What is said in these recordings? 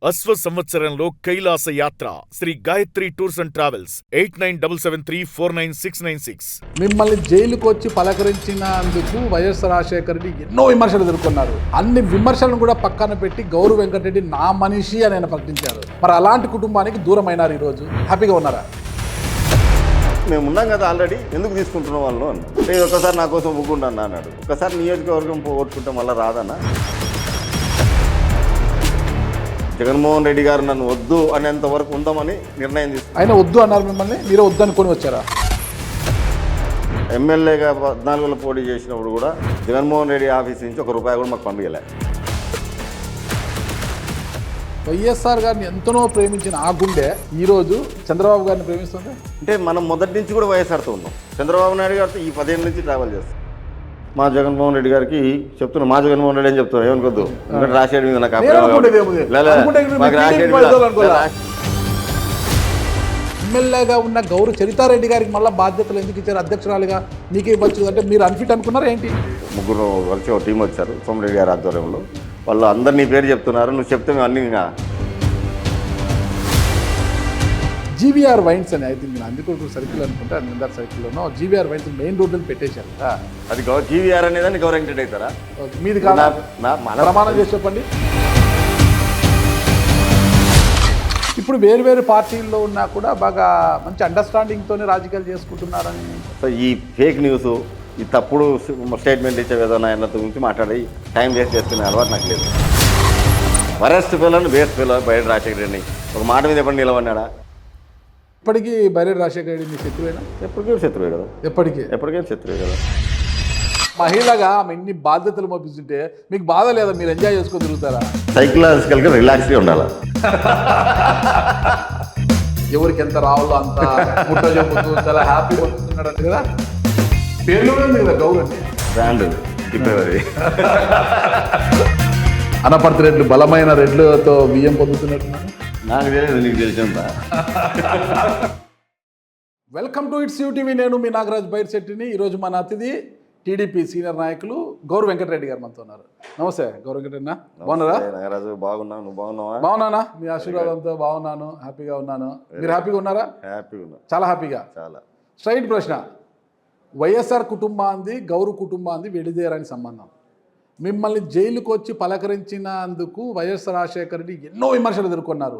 అశ్వ సంవత్సరంలో కైలాస యాత్ర Shri Gayatri tours and travels 8977349696. మిమ్మల్ని జైలుకు వచ్చి పలకరించినందుకు వైఎస్ రాజశేఖర రెడ్డి ఎన్నో విమర్శలు ఎదుర్కొన్నారు. అన్ని విమర్శలను కూడా పక్కన పెట్టి గౌరవ్ వెంకటరెడ్డి నా మనిషి అని ఆయన ప్రకటించారు. మరి అలాంటి కుటుంబానికి దూరం అయినారు. ఈరోజు హ్యాపీగా ఉన్నారా? మేము ఉన్నాం కదా ఆల్రెడీ, ఎందుకు తీసుకుంటున్న వాళ్ళు అన్న. నేను ఒకసారి నా కోసం ఒప్పుకుంటాను అన్నాడు. ఒకసారి నియోజకవర్గం పోగొట్టుకుంటే మళ్ళీ రాదన్నా. జగన్మోహన్ రెడ్డి గారు నన్ను వద్దు అనేంత వరకు ఉందామని నిర్ణయం తీసుకున్నాను. ఆయన వద్దు అన్నారు, మిమ్మల్ని మీరు వద్దు అనుకొని వచ్చారా? ఎమ్మెల్యేగా 14లో పోటీ చేసినప్పుడు కూడా జగన్మోహన్ రెడ్డి ఆఫీస్ నుంచి ₹1 కూడా మాకు పంపించలే. వైఎస్ఆర్ గారిని ఎంతనో ప్రేమించిన ఆ గుండె ఈరోజు చంద్రబాబు గారిని ప్రేమిస్తుంది. అంటే మనం మొదటి నుంచి కూడా వైఎస్ఆర్తో ఉన్నాం. చంద్రబాబు నాయుడు గారితో ఈ 10 ఏళ్ళ నుంచి ట్రావెల్ చేస్తాం. మా జగన్మోహన్ రెడ్డి గారికి చెప్తున్నా, మా జగన్మోహన్ రెడ్డి అని చెప్తున్నా, ఏమనుకోద్దు. రాసేడు మీద నాకు ఎమ్మెల్యేగా ఉన్న గౌరవ్ చరితారెడ్డి గారికి మళ్ళీ బాధ్యతలు ఎందుకు ఇచ్చారు? అధ్యక్షురాలుగా నీకే ఇవ్వచ్చు అంటే మీరు అన్ఫిట్ అనుకున్నారా ఏంటి? ముగ్గురు కలిసి ఒక టీం వచ్చారు సోమిరెడ్డి గారి ఆధ్వర్యంలో. వాళ్ళు అందరు నీ పేరు చెప్తున్నారు, నువ్వు చెప్తే మేము అన్ని జీవీఆర్ వైన్స్ అని అయితే నేను అందుకోసం సర్కిల్ అనుకుంటా, నిందార్ సర్కిల్లోనో జీవీఆర్ వైన్స్ మెయిన్ రోడ్లో పెట్టేశారు కదా. అది జీవీఆర్ అనేదాన్ని గౌరవ అవుతారా? మీది కాదా? ప్రమాణం చేసి చెప్పండి. ఇప్పుడు వేరు వేరు పార్టీల్లో ఉన్నా కూడా బాగా మంచి అండర్స్టాండింగ్తోనే రాజకీయాలు చేసుకుంటున్నారని. సో ఈ ఫేక్ న్యూస్, ఈ తప్పుడు స్టేట్మెంట్ ఇచ్చే విధానం ఆయనతో గురించి మాట్లాడి టైం వేస్ట్ చేసుకునే అలవాటు నాకు లేదు. వరెస్ట్ పిల్లలు బేస్ట్ పిల్లలు బయట రాజశేఖర రెడ్డిని ఒక మాట మీద ఎప్పుడు నిలవన్నాడా? ఇప్పటికీ బైరెడ్డి రాజశేఖర రెడ్డి మీ శత్రువేనా? ఎప్పటికీ శత్రువే కదా. ఎప్పటికైనా శత్రువే కదా. మహిళగా ఆమె ఇన్ని బాధ్యతలు మోపిస్తుంటే మీకు బాధ లేదా? మీరు ఎంజాయ్ చేసుకొని తిరుగుతారా? సైకలాజికల్గా రిలాక్స్గా ఉండాలి. ఎవరికి ఎంత రావాలో అంత ముట్ట చెప్పుతూ చాలా హ్యాపీ పొందుతున్నాడు అంటే కదా. పేర్లు ఉంది కదా గౌరవ్ అంటే బ్రాండ్ ఫిబ్రవరి. అనపర్తి రెడ్లు బలమైన రెడ్లతో బియ్యం పొందుతున్నట్టున్నాను. నాకు తెలియదు, నీకు తెలిసిందా? Welcome to it's UTV. నేను మీ నాగరాజ్ బైర్శెట్టిని. ఈరోజు మన అతిథి టీడీపీ సీనియర్ నాయకులు గౌరవ్ వెంకటరెడ్డి గారు మనతో ఉన్నారు. నమస్తే గౌరవ్ వెంకటరెడ్డి. బాగున్నారా? నాగరాజు బాగున్నా, నువ్వు బాగున్నావా? బాగున్నానా? మీ ఆశీర్వాదంతో బాగున్నాను, హ్యాపీగా ఉన్నాను. మీరు హ్యాపీగా ఉన్నారా? హ్యాపీగా ఉన్నా, చాలా హ్యాపీగా. చాలా. స్ట్రైట్ ప్రశ్న, వైఎస్ఆర్ కుటుంబాంది గౌరవ్ కుటుంబాంది విడిదేరని సంబంధం. మిమ్మల్ని జైలుకు వచ్చి పలకరించినందుకు వైఎస్ రాజశేఖర రెడ్డి ఎన్నో విమర్శలు ఎదుర్కొన్నారు.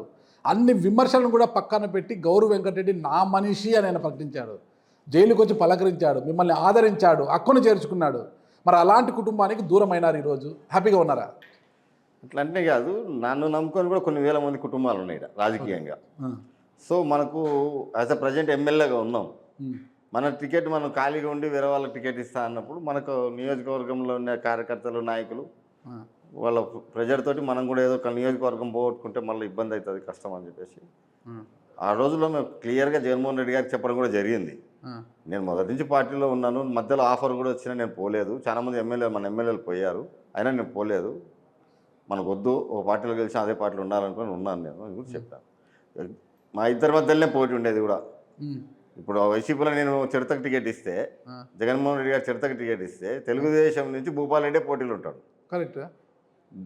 అన్ని విమర్శలను కూడా పక్కన పెట్టి గౌరవ్ వెంకటరెడ్డి నా మనిషి అని ఆయన ప్రకటించాడు. జైలుకు వచ్చి పలకరించాడు, మిమ్మల్ని ఆదరించాడు, హక్కును చేర్చుకున్నాడు. మరి అలాంటి కుటుంబానికి దూరం అయినారు. ఈరోజు హ్యాపీగా ఉన్నారా? అట్లంటే కాదు, నన్ను నమ్ముకొని కూడా కొన్ని వేల మంది కుటుంబాలు ఉన్నాయి రాజకీయంగా. సో మనకు యాజ్ అ ప్రజెంట్ ఎమ్మెల్యేగా ఉన్నాం. మన టికెట్ మనం ఖాళీగా ఉండి వేరే వాళ్ళకి టికెట్ ఇస్తా అన్నప్పుడు మనకు నియోజకవర్గంలో ఉన్న కార్యకర్తలు, నాయకులు, వాళ్ళ ప్రెజర్తోటి మనం కూడా ఏదో ఒక నియోజకవర్గం పోగొట్టుకుంటే మళ్ళీ ఇబ్బంది అవుతుంది, కష్టం అని చెప్పేసి ఆ రోజుల్లో మేము క్లియర్గా జగన్మోహన్ రెడ్డి గారికి చెప్పడం కూడా జరిగింది. నేను మొదటి నుంచి పార్టీలో ఉన్నాను, మధ్యలో ఆఫర్ కూడా వచ్చినా నేను పోలేదు. చాలామంది మన ఎమ్మెల్యేలు పోయారు, అయినా నేను పోలేదు. మనకు వద్దు, ఒక పార్టీలో గెలిచి అదే పార్టీలో ఉండాలనుకుని ఉన్నాను నేను అని కూడా చెప్పాను. మా ఇద్దరి మధ్యలోనే పోటీ ఉండేది కూడా. ఇప్పుడు వైసీపీలో నేను చిరుతకు టికెట్ ఇస్తే, జగన్మోహన్ రెడ్డి గారు చిరుతకు టికెట్ ఇస్తే, తెలుగుదేశం నుంచి భూపాల్ రెడ్డి పోటీలు ఉంటాడు. కరెక్ట్.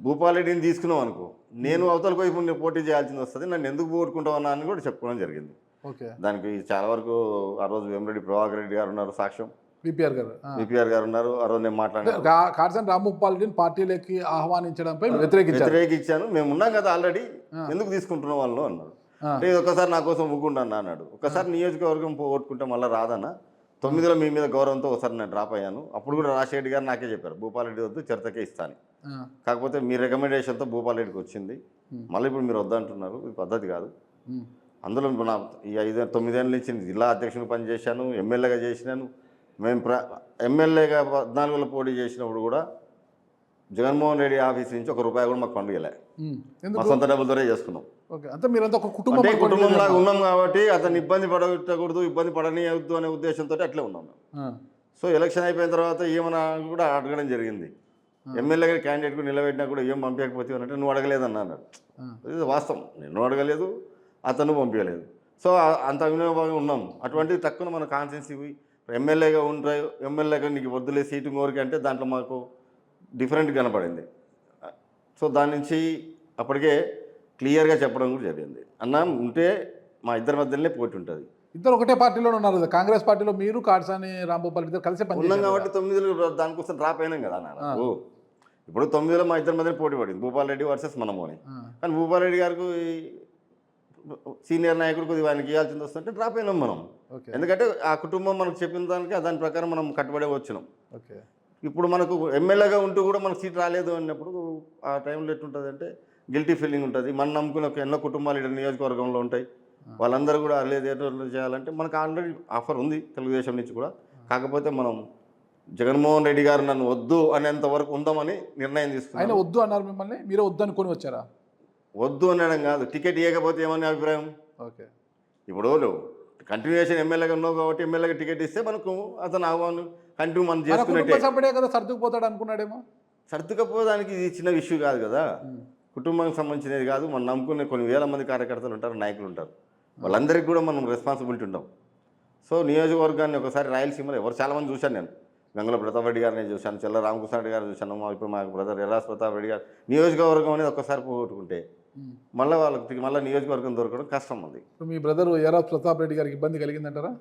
భూపాల్ రెడ్డిని తీసుకున్నాం అనుకో, నేను అవతలకు వైపు నేను పోటీ చేయాల్సింది వస్తుంది, నన్ను ఎందుకు పోగొట్టుకుంటామన్నా అని కూడా చెప్పుకోవడం జరిగింది. దానికి చాలా వరకు ఆ రోజు వేమిరెడ్డి ప్రభాకర్ రెడ్డి గారు ఉన్నారు సాక్ష్యం, విపిఆర్ గారు ఉన్నారు. ఆ రోజు నేను మాట్లాడాను, కాటసాని రాంభూపాల్ రెడ్డిని పార్టీలోకి ఆహ్వానించడంపై వ్యతిరేకించాను. మేము ఉన్నాం కదా ఆల్రెడీ, ఎందుకు తీసుకుంటున్న వాళ్ళు అన్నారు. అంటే ఒకసారి నా కోసం ఒప్పుకుంటాను అన్నాడు. ఒకసారి నియోజకవర్గం పోగొట్టుకుంటే మళ్ళీ రాదన్న. 9లో మీ మీద గౌరవంతో ఒకసారి నేను డ్రాప్ అయ్యాను. అప్పుడు కూడా రాజశేఖర్ గారు నాకే చెప్పారు, భూపాల్ రెడ్డి వద్దు, చిరుతకే ఇస్తాను. కాకపోతే మీ రికమెండేషన్తో భూపాల్ రెడ్డికి వచ్చింది. మళ్ళీ ఇప్పుడు మీరు వద్దంటున్నారు, ఇది పద్ధతి కాదు. అందులో నా ఈ 9 ఏళ్ళ నుంచి జిల్లా అధ్యక్షుని పనిచేశాను, ఎమ్మెల్యేగా చేసినాను. మేము ఎమ్మెల్యేగా 14లో పోటీ చేసినప్పుడు కూడా జగన్మోహన్ రెడ్డి ఆఫీస్ నుంచి ₹1 కూడా మాకు పండుగలే. మా సొంత డబ్బులతోనే చేసుకున్నాం. కుటుంబంలాగా ఉన్నాం కాబట్టి అతను ఇబ్బంది పడకూడదు, ఇబ్బంది పడనీయవద్దు అనే ఉద్దేశంతో అట్లే ఉన్నాం. సో ఎలక్షన్ అయిపోయిన తర్వాత ఏమన్నా కూడా అడగడం జరిగింది. ఎమ్మెల్యేగా క్యాండిడేట్కు నిలబెట్టినా కూడా ఏం పంపించకపోతే అంటే నువ్వు అడగలేదన్నా అన్నాడు. ఇది వాస్తవం, నేను అడగలేదు, అతను పంపించలేదు. సో అంత అవినోభంగా ఉన్నాం. అటువంటిది తక్కువ మన కాన్స్టిట్యున్సీ ఎమ్మెల్యేగా ఉంటాయి, ఎమ్మెల్యేగా నీకు వద్దులే సీటు కోరిక అంటే దాంట్లో మాకు డిఫరెంట్ కనపడింది. సో దాని నుంచి అప్పటికే క్లియర్గా చెప్పడం కూడా జరిగింది. అన్న ఉంటే మా ఇద్దరి మధ్యలోనే పోటీ ఉంటుంది. ఇద్దరు ఒకటే పార్టీలో ఉన్నారు కదా, కాంగ్రెస్ పార్టీలో మీరు కాడసాని రాంభూపాల్ ఇద్దరు కలిసే ఉన్నాం పనిచేశారు కాబట్టి 9లో దానికోసం డ్రాప్ అయినాం కదా నాకు. ఇప్పుడు 9లో మా ఇద్దరి మధ్యన పోటీ పడింది, భూపాల్ రెడ్డి వర్సెస్ మనము అని. కానీ భూపాల్ రెడ్డి గారికి సీనియర్ నాయకుడు కొద్దిగా ఆయనకి ఇవ్వాల్సింది వస్తుంటే డ్రాప్ అయినాం మనం. ఓకే ఎందుకంటే ఆ కుటుంబం మనకు చెప్పిన దాని ప్రకారం మనం కట్టుబడే వచ్చినాం. ఓకే. ఇప్పుడు మనకు ఎమ్మెల్యేగా ఉంటూ కూడా మనకు సీట్ రాలేదు అన్నప్పుడు ఆ టైంలో ఎట్లుంటుంది అంటే గిల్టీ ఫీలింగ్ ఉంటుంది. మనం నమ్ముకున్న ఎన్నో కుటుంబాలు ఇక్కడ నియోజకవర్గంలో ఉంటాయి, వాళ్ళందరూ కూడా లేదు ఏదో చేయాలంటే మనకు ఆల్రెడీ ఆఫర్ ఉంది తెలుగుదేశం నుంచి కూడా. కాకపోతే మనం జగన్మోహన్ రెడ్డి గారు నన్ను వద్దు అనేంత వరకు ఉందామని నిర్ణయం తీసుకున్నాం. ఆయన వద్దు అన్నారు మిమ్మల్ని, మీరే వద్దు అనుకొని వచ్చారా? వద్దు అనడం కాదు, టికెట్ ఇవ్వకపోతే ఏమని అభిప్రాయం. ఓకే. ఇప్పుడు కంటిన్యూషన్ ఎమ్మెల్యేగా ఉన్నావు కాబట్టి ఎమ్మెల్యేగా టికెట్ ఇస్తే మనకు అతను ఆహ్వానం కంటిన్యూ మనం చేసుకున్నట్టే. సపడే కదా, సర్దుకుపోతాడు అనుకున్నాడేమో. సర్దుకపోవడానికి ఇది చిన్న ఇష్యూ కాదు కదా, కుటుంబానికి సంబంధించినది కాదు. మనం నమ్ముకునే కొన్ని వేల మంది కార్యకర్తలు ఉంటారు, నాయకులు ఉంటారు, వాళ్ళందరికీ కూడా మనం రెస్పాన్సిబిలిటీ ఉంటాం. సో నియోజకవర్గాన్ని ఒకసారి రాయలసీమలో ఎవరు చాలామంది చూశాను నేను. గంగుల ప్రతాప్ రెడ్డి గారిని చూశాను, చెల్ల రామకృష్ణ రెడ్డి గారిని చూశాను, ఇప్పుడు మా బ్రదర్ ఎర్రాస్ ప్రతాప్ రెడ్డి గారు. నియోజకవర్గం అనేది ఒక్కసారి పోగొట్టుకుంటే మళ్ళీ వాళ్ళకి మళ్ళీ నియోజకవర్గం దొరకడం కష్టం ఉంది. మీ బ్రదర్ ఎర్రాస్ ప్రతాప్ రెడ్డి గారికి ఇబ్బంది కలిగిందంటారా?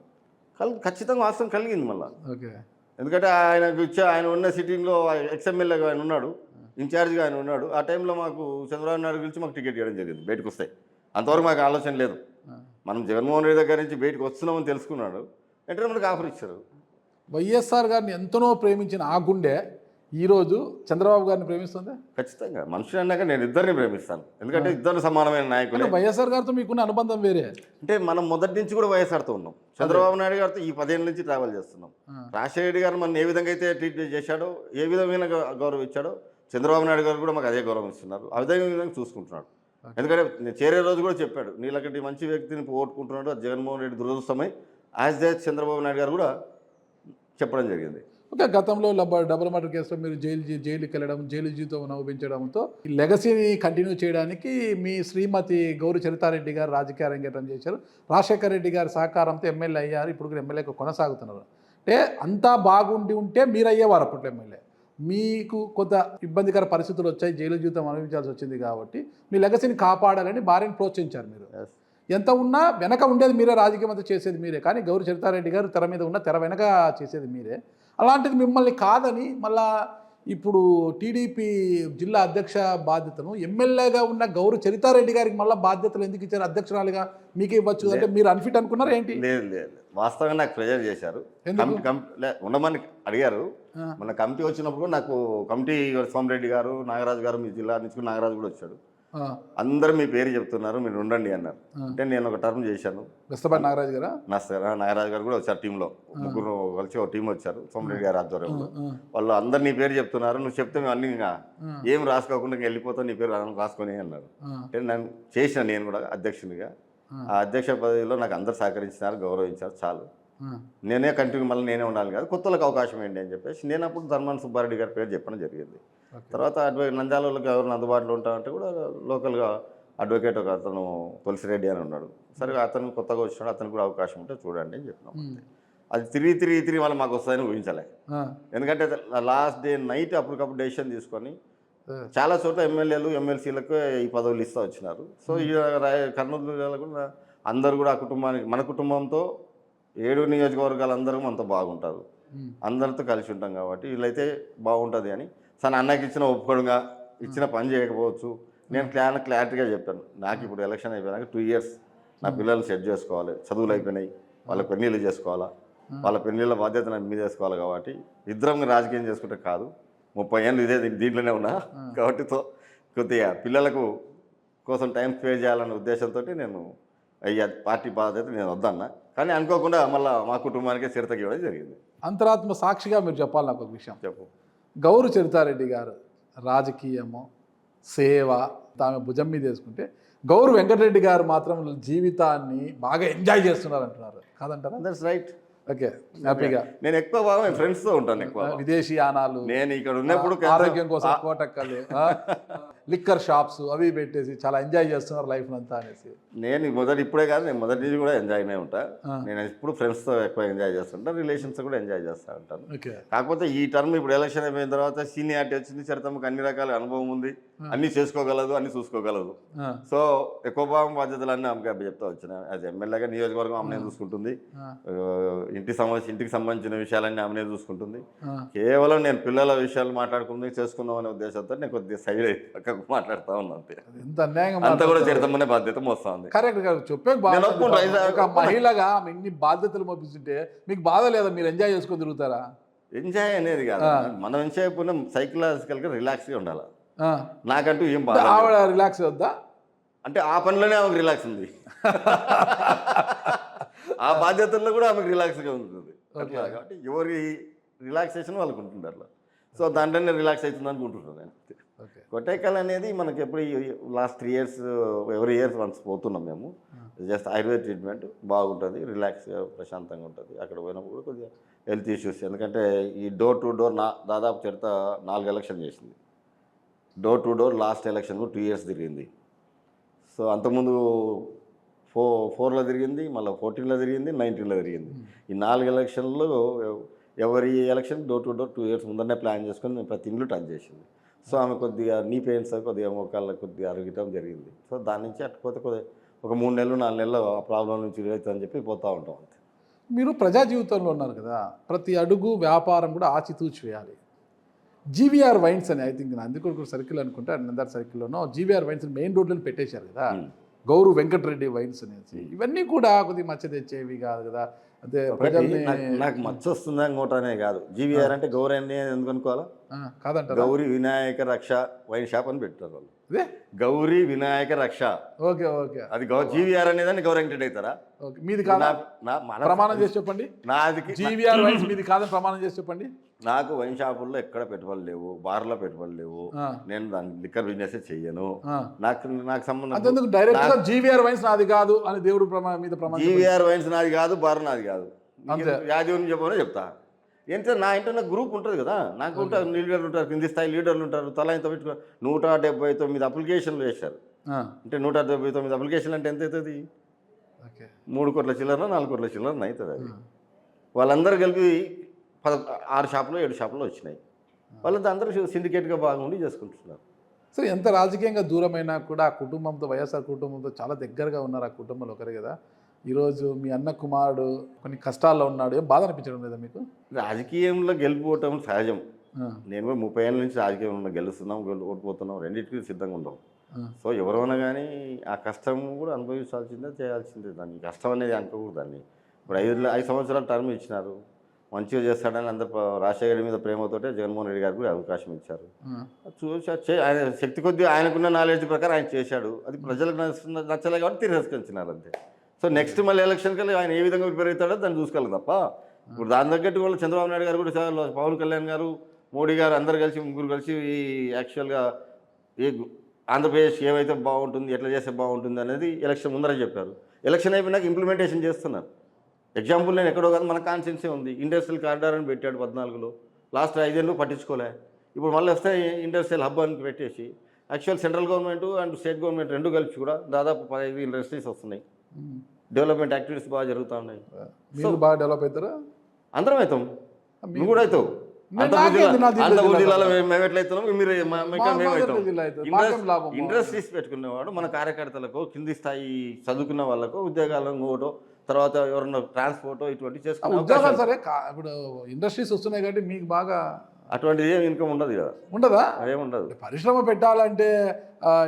ఖచ్చితంగా వాస్తవం కలిగింది మళ్ళీ. ఓకే. ఎందుకంటే ఆయన ఉన్న సిట్టింగ్లో ఎక్స్ఎమ్మెల్యేగా ఆయన ఉన్నాడు, ఇన్ఛార్జ్గా ఆయన ఉన్నాడు. ఆ టైంలో మాకు చంద్రబాబు నాయుడు గురించి మాకు టికెట్ ఇవ్వడం జరిగింది, బయటకు వస్తాయి. అంతవరకు మాకు ఆలోచన లేదు. మనం జగన్మోహన్ రెడ్డి దగ్గర నుంచి బయటకు వస్తున్నామని తెలుసుకున్నాడు, వెంటనే మనకు ఆఫర్ ఇచ్చారు. వైఎస్ఆర్ గారిని ఎంతనో ప్రేమించిన ఆ గుండె ఈరోజు చంద్రబాబు గారిని ప్రేమిస్తుంది. ఖచ్చితంగా మనుషులు అన్నాక నేను ఇద్దరిని ప్రేమిస్తాను, ఎందుకంటే ఇద్దరు సమానమైన నాయకులు. వైఎస్ఆర్ గారితో మీకున్న అనుబంధం వేరే. అంటే మనం మొదటి నుంచి కూడా వైఎస్ఆర్తో ఉన్నాం, చంద్రబాబు నాయుడు గారితో ఈ 10 ఏళ్ళ నుంచి ట్రావెల్ చేస్తున్నాం. రాజశేఖర రెడ్డి గారు మనం ఏ విధంగా అయితే ట్రీట్ చేశాడో, ఏ విధమైన గౌరవం ఇచ్చాడో, చంద్రబాబు నాయుడు గారు కూడా మాకు అదే గౌరవం ఇస్తున్నారు, ఆ విధంగా చూసుకుంటున్నాడు. ఎందుకంటే నేను చేరే రోజు కూడా చెప్పాడు, నీళ్ళకంటే మంచి వ్యక్తిని పోగొట్టుకుంటున్నాడు, అది జగన్మోహన్ రెడ్డి దురదృష్టమై యాజ్ దే చంద్రబాబు నాయుడు గారు కూడా చెప్పడం జరిగింది. ఓకే. గతంలో డబుల్ మర్డర్ కేసులో మీరు జైలుకి వెళ్ళడం, జైలు జీవితం నవ్వించడంతో ఈ లెగసీని కంటిన్యూ చేయడానికి మీ శ్రీమతి గౌరు చరితారెడ్డి గారు రాజకీయ అరంగేట్రం చేశారు. రాజశేఖర రెడ్డి గారి సహకారంతో ఎమ్మెల్యే అయ్యారు, ఇప్పుడు కూడా ఎమ్మెల్యేగా కొనసాగుతున్నారు. అంటే అంతా బాగుండి ఉంటే మీరు అయ్యేవారు అప్పట్లో ఎమ్మెల్యే. మీకు కొంత ఇబ్బందికర పరిస్థితులు వచ్చాయి, జైలు జీవితం అనుభవించాల్సి వచ్చింది కాబట్టి మీ లెగసీని కాపాడాలని భార్యను ప్రోత్సహించారు మీరు. ఎంత ఉన్నా వెనక ఉండేది మీరే, రాజకీయం అంతా చేసేది మీరే. కానీ గౌరు చరితారెడ్డి గారు తెర మీద ఉన్న తెర వెనక చేసేది మీరే. అలాంటిది మిమ్మల్ని కాదని మళ్ళా ఇప్పుడు టీడీపీ జిల్లా అధ్యక్ష బాధ్యతను ఎమ్మెల్యేగా ఉన్న గౌరు చరితారెడ్డి గారికి మళ్ళీ బాధ్యతలు ఎందుకు ఇచ్చారు? అధ్యక్షురాలుగా మీకే ఇవ్వచ్చు అంటే మీరు అన్ఫిట్ అనుకున్నారా ఏంటి? లేదు, వాస్తవంగా నాకు ప్రెజర్ చేశారు, ఉండమని అడిగారు. మన కమిటీ వచ్చినప్పుడు నాకు కమిటీ సోమరెడ్డి గారు, నాగరాజు గారు, మీ జిల్లా నుంచి నాగరాజు కూడా వచ్చాడు. అందరూ మీ పేరు చెప్తున్నారు, మీరు ఉండండి అన్నారు. అంటే నేను ఒక టర్మ్ చేశాను. నాగరాజు గారు నాగరాజు గారు కూడా వచ్చారు, టీంలో ముగ్గురు కలిసి ఒక టీం వచ్చారు సోమరెడ్డి గారు ఆధ్వర్యంలో. వాళ్ళు అందరు నీ పేరు చెప్తున్నారు, నువ్వు చెప్తే మేము అన్ని ఏం రాసుకోకుండా వెళ్ళిపోతావు, నీ పేరు రాసుకొని అన్నారు. అంటే నేను చేసిన, నేను కూడా అధ్యక్షునిగా ఆ అధ్యక్ష పదవిలో నాకు అందరు సహకరించినారు, గౌరవించారు, చాలు. నేనే కంటిన్యూ మళ్ళీ నేనే ఉండాలి కాదు, కొత్తలకు అవకాశం ఏంటి అని చెప్పేసి నేను అప్పుడు ధర్మాన సుబ్బారెడ్డి గారి పేరు చెప్పడం జరిగింది. తర్వాత నంద్యాలకి ఎవరిని అందుబాటులో ఉంటామంటే కూడా లోకల్గా అడ్వకేట్ ఒక అతను తులసిరెడ్డి అని ఉన్నాడు. సరే అతను కొత్తగా వచ్చినాడు, అతనికి కూడా అవకాశం ఉంటే చూడండి అని చెప్పినాం. అది తిరిగి వాళ్ళు మాకు వస్తుందని ఊహించలే. ఎందుకంటే లాస్ట్ డే నైట్ అప్పటికప్పుడు డెసిషన్ తీసుకొని చాలా చోట్ల ఎమ్మెల్యేలు ఎమ్మెల్సీలకు ఈ పదవులు ఇస్తూ వచ్చినారు. సో ఈ కర్నూలు జిల్లాలో కూడా అందరూ కూడా ఆ కుటుంబానికి, మన కుటుంబంతో 7 నియోజకవర్గాలు అందరూ మనతో బాగుంటారు, అందరితో కలిసి ఉంటాం కాబట్టి వీళ్ళైతే బాగుంటుంది అని. సరే అన్నకి ఇచ్చిన ఒప్పుకోడుగా ఇచ్చిన పని చేయకపోవచ్చు, నేను క్లారిటీగా చెప్పాను. నాకు ఇప్పుడు ఎలక్షన్ అయిపోయినాక 2 years నా పిల్లల్ని సెట్ చేసుకోవాలి, చదువులు అయిపోయినాయి, వాళ్ళ పెళ్ళిళ్ళు చేసుకోవాలా, వాళ్ళ పెళ్ళిళ్ళ బాధ్యత నేను మీద చేసుకోవాలి. కాబట్టి ఇద్దరం రాజకీయం చేసుకుంటే కాదు, 30 ఏళ్ళు ఇదే దీంట్లోనే ఉన్నా కాబట్టి కొద్దిగా పిల్లలకు కోసం టైం స్పెండ్ చేయాలనే ఉద్దేశంతో నేను పార్టీ బాధ్యత నేను వద్దన్నా. కానీ అనుకోకుండా మళ్ళీ మా కుటుంబానికి చిరతకి ఇవ్వడం జరిగింది. అంతరాత్మ సాక్షిగా మీరు చెప్పాలి నాకు ఒక విషయం. చెప్పు. గౌరు చరితారెడ్డి గారు రాజకీయము, సేవ తామె భుజం మీద వేసుకుంటే గౌరు వెంకటరెడ్డి గారు మాత్రం జీవితాన్ని బాగా ఎంజాయ్ చేస్తున్నారు అంటున్నారు, కాదంటారా? That's right. ఓకే, హ్యాపీగా. నేను ఎక్కువ బాగా ఫ్రెండ్స్తో ఉంటాను, ఎక్కువ విదేశీ యానాలు, నేను ఇక్కడ ఉన్నప్పుడు ఆరోగ్యం కోసం కోటక్కలు లిక్కర్ షాప్స్ అవి పెట్టేసి చాలా ఎంజాయ్ చేస్తున్నారు లైఫ్ అంతా అనేసి. నేను ఇప్పుడే కాదు, నేను మొదటి నుంచి కూడా ఎంజాయ్నే ఉంటా. నేను ఇప్పుడు ఫ్రెండ్స్తో ఎక్కువ ఎంజాయ్ చేస్తుంటాను, రిలేషన్స్ కూడా ఎంజాయ్ చేస్తూ ఉంటాను. ఓకే. కాకపోతే ఈ టర్మ్ ఇప్పుడు ఎలక్షన్ అయిపోయిన తర్వాత సీనియారిటీ వచ్చింది, సరే తమకు అన్ని రకాల అనుభవం ఉంది, అన్నీ చేసుకోగలదు, అన్నీ చూసుకోగలదు. సో ఎక్కువ భాగం బాధ్యతలు అన్నీ ఆమెకి చెప్తా వచ్చినాయి. యాజ్ ఎమ్మెల్యేగా నియోజకవర్గం ఆమెనే చూసుకుంటుంది, ఇంటికి సంబంధించిన విషయాలన్నీ ఆమెనే చూసుకుంటుంది. కేవలం నేను పిల్లల విషయాలు మాట్లాడుకుంది చేసుకుందాం అనే ఉద్దేశంతో నేను కొద్దిగా సైడ్ అయి పక్కకు మాట్లాడుతూ ఉన్నాను. అంతే. ఎంత అన్యాయంగా అంతా కూడా చేద్దామనే బాధ్యత మోస్తుంది. కరెక్ట్ చెప్పే మహిళగా ఇన్ని బాధ్యతలు మోపిస్తుంటే మీకు బాధ లేదా? మీరు ఎంజాయ్ చేసుకొని తిరుగుతారా? ఎంజాయ్ అనేది కాదు, మనం ఎంజాయ్ అయిపోయినా సైకలాజికల్గా రిలాక్స్గా ఉండాలి. నాకంటూ ఏం బాధ. ఆవిడ రిలాక్స్ వద్దా అంటే ఆ పనిలోనే ఆమెకు రిలాక్స్ ఉంది, ఆ బాధ్యతల్లో కూడా ఆమెకు రిలాక్స్గా ఉంటుంది. అట్లా కాబట్టి ఎవరి రిలాక్సేషన్ వాళ్ళకు ఉంటుంది అట్లా. సో దాంట్లోనే రిలాక్స్ అవుతుంది అనుకుంటున్నాను నేను. కొట్టేకల్ అనేది మనకి ఎప్పుడు last 3 years every year once పోతున్నాం మేము. జస్ట్ ఆయుర్వేద ట్రీట్మెంట్ బాగుంటుంది, రిలాక్స్గా ప్రశాంతంగా ఉంటుంది. అక్కడ పోయినప్పుడు కొద్దిగా హెల్త్ ఇష్యూస్, ఎందుకంటే ఈ డోర్ టు డోర్ దాదాపు చరిత్ర 4 ఎలక్షన్ చేసింది. Door to door last election 2 years తిరిగింది. సో అంతకుముందు 4లో తిరిగింది, మళ్ళీ 14లో తిరిగింది, 19లో తిరిగింది. ఈ 4 ఎలక్షన్లో ఎవరి election door to door 2 years ముందరనే ప్లాన్ చేసుకొని ప్రతి ఇంట్లో టచ్ చేసింది. సో ఆమె కొద్దిగా నీ పెయిన్స్ కొద్దిగా మోకాళ్ళ కొద్దిగా అరగటం జరిగింది. సో దాని నుంచి అటుపోతే కొద్దిగా ఒక 3 నెలలు 4 నెలలు ఆ ప్రాబ్లం నుంచి అవుతుందని చెప్పి పోతూ ఉంటాం. అంతే. మీరు ప్రజా జీవితంలో ఉన్నారు కదా, ప్రతి అడుగు వ్యాపారం కూడా ఆచితూచి వేయాలి. జీవీఆర్ వైన్స్ అని ఐ థింక్ అందుకు సర్కిల్ అనుకుంటే అందరి సర్కిల్లోనో జీవీఆర్ వైన్స్ మెయిన్ రోడ్లను పెట్టేశారు కదా, గౌరు వెంకటరెడ్డి వైన్స్ అనేసి. ఇవన్నీ కూడా కొద్దిగా మచ్చ తెచ్చేవి కాదు కదా. అదే నాకు మచ్చ వస్తుందా ఇంకోటనే కాదు. జీవీఆర్ అంటే గౌరీ అని ఎందుకు అనుకోవాలా? కాదంట, గౌరీ వినాయక రక్ష వైన్ షాప్ అని పెట్టారు వాళ్ళు. గౌరీ వినాయక రక్ష. Okay okay. అది జీవీఆర్ అనేదాన్ని గౌరీ వెంకటరెడ్డి అవుతారా? మీది కాదా? ప్రమాణం చేసి చెప్పండి. నాది జీవీఆర్ వైన్స్ మీది కాదని ప్రమాణం చేసి చెప్పండి. నాకు వైన్ షాపుల్లో ఎక్కడ పెట్టుబడులు లేవు, బార్లో పెట్టుబడులు లేవు, నేను దాని లిక్కర్ బిజినెస్ చెయ్యను. నాకు సంబంధం డైరెక్ట్ జీవీఆర్ వైన్స్ నాది కాదు అని దేవుడు మీద ప్రమాణం. జీవీఆర్ వైన్స్ నాది కాదు, బార్ నాది కాదు, యాదవుని చెప్పమని చెప్తా. ఏంటంటే నా ఇంట్లో నాకు గ్రూప్ ఉంటుంది కదా, నాకు ఉంటారు లీడర్లు ఉంటారు, కింది స్థాయి లీడర్లు ఉంటారు. తల ఇంత పెట్టుకుని 179 అప్లికేషన్లు వేశారు. అంటే 179 అప్లికేషన్లు అంటే ఎంత అవుతుంది? 3 కోట్ల చిల్లర 4 కోట్ల చిల్లర అవుతుంది. అది వాళ్ళందరూ కలిపి 6 షాపులో 7 షాపులో వచ్చినాయి. వాళ్ళంతా అందరూ సిండికేట్గా బాగుండి చేసుకుంటున్నారు. సో ఎంత రాజకీయంగా దూరమైనా కూడా ఆ కుటుంబంతో, వైఎస్ఆర్ కుటుంబంతో చాలా దగ్గరగా ఉన్నారు. ఆ కుటుంబంలో ఒకరే కదా. ఈరోజు మీ అన్న కుమారుడు కొన్ని కష్టాల్లో ఉన్నాడు, ఏం బాధ అనిపించడం లేదా మీకు? రాజకీయంలో గెలిపోవటం సహజం. నేను కూడా 30 ఏళ్ళ నుంచి రాజకీయంలో గెలుస్తున్నాం, ఓడిపోతున్నాం, రెండింటికి సిద్ధంగా ఉన్నాం. సో ఎవరైనా కానీ ఆ కష్టం కూడా అనుభవించాల్సిందే, చేయాల్సిందే. దాన్ని కష్టం అనేది అనుకోకూడదు. దాన్ని ఇప్పుడు 5 సంవత్సరాల టర్మ్ ఇచ్చినారు, మంచిగా చేస్తాడని అందరు రాజశేఖర్ మీద ప్రేమతోటే జగన్మోహన్ రెడ్డి గారికి కూడా అవకాశం ఇచ్చారు. చూసి ఆయన శక్తి కొద్దీ ఆయనకున్న నాలెడ్జ్ ప్రకారం ఆయన చేశాడు. అది ప్రజలకు నచ్చలే కాబట్టి తిరస్కరించినారు అంతే. సో నెక్స్ట్ మళ్ళీ ఎలక్షన్ కల్లా ఆయన ఏ విధంగా ప్రిపేర్ అవుతాడో దాన్ని చూసుకోవాలి తప్ప, ఇప్పుడు దాని తగ్గట్టు వాళ్ళు చంద్రబాబు నాయుడు గారు కూడా, పవన్ కళ్యాణ్ గారు, మోడీ గారు అందరు కలిసి ముగ్గురు కలిసి ఈ యాక్చువల్గా ఏ ఆంధ్రప్రదేశ్ ఏమైతే బాగుంటుంది, ఎట్లా చేస్తే బాగుంటుంది అనేది ఎలక్షన్ ముందరే చెప్పారు. ఎలక్షన్ అయిపోయినాక ఇంప్లిమెంటేషన్ చేస్తున్నారు. ఎగ్జాంపుల్ నేను ఎక్కడో కాదు, మన కాన్స్టిట్యున్సీ ఉంది, ఇండస్ట్రియల్ కారిడార్ అని పెట్టాడు 14లో. లాస్ట్ 5 ఏళ్ళు పట్టించుకోలే. ఇప్పుడు మళ్ళీ వస్తే ఇండస్ట్రియల్ హబ్ అని పెట్టేసి actual central government and state government రెండు కలిసి కూడా దాదాపు 15 ఇండస్ట్రీస్ వస్తున్నాయి. డెవలప్మెంట్ యాక్టివిటీస్ బాగా జరుగుతూ ఉన్నాయి. సో బాగా డెవలప్ అవుతారా? అందరం అవుతాం, నువ్వు కూడా అవుతావు. జిల్లాలో మేము ఎట్లయితున్నాం, మీరు ఇండస్ట్రీస్ పెట్టుకునేవాడు మన కార్యకర్తలకు, కింది స్థాయి చదువుకున్న వాళ్ళకు ఉద్యోగాలు ఇంకోటో, తర్వాత ఎవరన్నా ట్రాన్స్పోర్ట్ ఇటువంటి చేసుకునే ఉద్యోగాలు. సరే ఇప్పుడు ఇండస్ట్రీస్ వస్తున్నాయి కాబట్టి మీకు బాగా అటువంటిది ఏం ఇన్కమ్ ఉండదు కదా. ఉండదా? ఏముండదు. పరిశ్రమ పెట్టాలంటే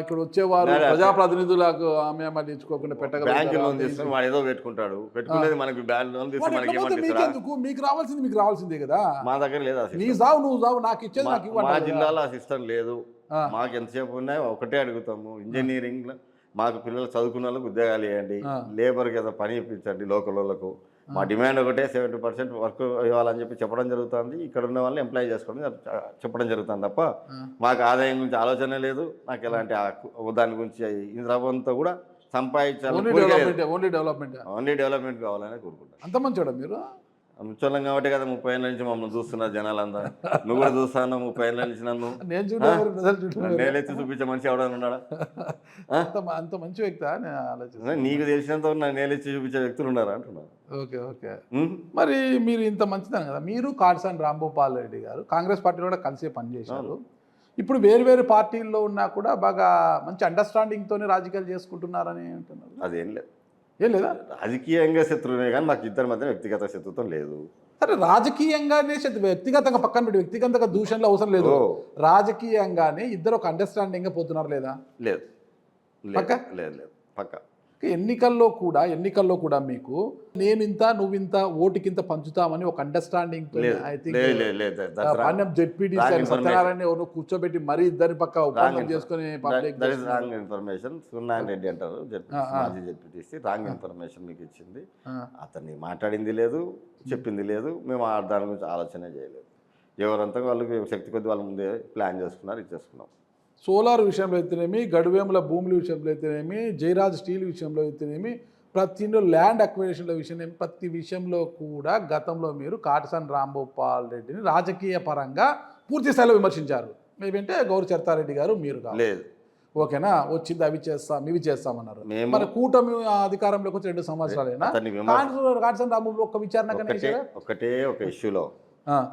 ఇక్కడ వచ్చేవారు ప్రజాప్రతినిధులకు ఆమె ఇచ్చుకోకుండా పెట్టగలరు. బ్యాంక్ లోన్ తీసుకుని వాడు ఏదో పెట్టుకుంటాడు, పెట్టుకునేది మనకి బ్యాంక్ లోన్ తీసుకుని మీకు రావాల్సిందే కదా. మా దగ్గర లేదా, నీ సావు నువ్వు సావు, నాకు ఇచ్చేది నాకు ఇవ్వండి. మా జిల్లాలో ఆ సిస్టమ్ లేదు. మాకు ఎంతసేపు ఉన్నాయి ఒకటే అడుగుతాము, ఇంజనీరింగ్ మాకు పిల్లలు చదువుకున్న వాళ్ళకి ఉద్యోగాలు ఇవ్వండి, లేబర్కి ఏదో పని ఇప్పించండి లోకల్ వాళ్ళకు. మా డిమాండ్ ఒకటే 70% వర్క్ ఇవ్వాలని చెప్పి చెప్పడం జరుగుతుంది. ఇక్కడ ఉన్న వాళ్ళని ఎంప్లాయ్ చేసుకోవడం చెప్పడం జరుగుతుంది తప్ప మాకు ఆదాయం గురించి ఆలోచన లేదు. నాకు ఎలాంటి దాని గురించి ఇంద్రావంతో కూడా సంపాదించాలి, ఓన్లీ డెవలప్మెంట్ కావాలని కోరుకుంటాను. అంత మంచోడా మీరు? ముచ్చోళ్ళం కాబట్టి కదా 30 ఏళ్ళ నుంచి మమ్మల్ని చూస్తున్నారు జనాలంతా. నువ్వు కూడా చూస్తాను 30 ఏళ్ళ నుంచి నన్ను. నేను చూడలేదు, ప్రజలు చూడలేదు. నేలెత్తి చూపించే మనిషి ఎవడన్నా ఉన్నాడా? అంత మంచి వ్యక్తి నేను ఆలోచిస్తాను. నీకు తెలిసినంత వరకు నాకు నేలెత్తి చూపించే వ్యక్తులు ఉన్నారా అంటున్నాను. Okay okay. మరి మీరు ఇంత మంచిదని కదా, మీరు కాట్సాని రాంభూపాల్ రెడ్డి గారు కాంగ్రెస్ పార్టీలో కూడా కలిసే పనిచేశారు. ఇప్పుడు వేరు వేరు పార్టీల్లో ఉన్నా కూడా బాగా మంచి అండర్స్టాండింగ్తోనే రాజకీయాలు చేసుకుంటున్నారని అంటున్నారు. అదేం లేదు, ఏం లేదా? రాజకీయంగా శత్రువునే కానీ మాకు ఇద్దరి మధ్య వ్యక్తిగత శత్రుత్వం లేదు. సరే, రాజకీయంగానే వ్యక్తిగతంగా పక్కన పెట్టి వ్యక్తిగతంగా దూషణలు అవసరం లేదు. రాజకీయంగానే ఇద్దరు ఒక అండర్స్టాండింగ్ పోతున్నారు లేదా? లేదు పక్క లేదు లేదు పక్క. ఎన్నికల్లో కూడా మీకు నేను ఇంత నువ్వు ఇంత ఓటుకింత పంచుతామని ఒక అండర్స్టాండింగ్ సత్యనారాయణ కూర్చోబెట్టి మరీ ఇద్దరి పక్క ఒప్పందం చేసుకుని రాంగ్ ఇన్ఫర్మేషన్. సున్నారాయణ రెడ్డి అంటారు మాజీ జెడ్పీటీసీ, రాంగ్ ఇన్ఫర్మేషన్ మీకు ఇచ్చింది. అతన్ని మాట్లాడింది లేదు, చెప్పింది లేదు. మేము దాని గురించి ఆలోచన చేయలేదు. ఎవరంతా వాళ్ళకి శక్తి కొద్ది వాళ్ళ ముందే ప్లాన్ చేసుకున్నారు, ఇచ్చేసుకున్నాం. సోలార్ విషయంలో అయితేనేమి, గడువేముల భూముల విషయంలో అయితేనేమి, జయరాజ్ స్టీల్ విషయంలో అయితేనేమి, ప్రతి ల్యాండ్ అక్విజిషన్ల విషయం, ప్రతి విషయంలో కూడా గతంలో మీరు కాటసాని రాంభూపాల్ రెడ్డిని రాజకీయ పరంగా పూర్తి స్థాయిలో విమర్శించారు. మేమంటే గౌరు చరితారెడ్డి గారు మీరు లేదు. ఓకేనా, వచ్చింది అవి చేస్తాం ఇవి చేస్తామన్నారు. మరి కూటమి అధికారంలోకి వచ్చి 2 సంవత్సరాలైనా కాటసాని రాంభూపాల్ ఒక్క విచారణ ఒకటే ఒక ఇష్యూలో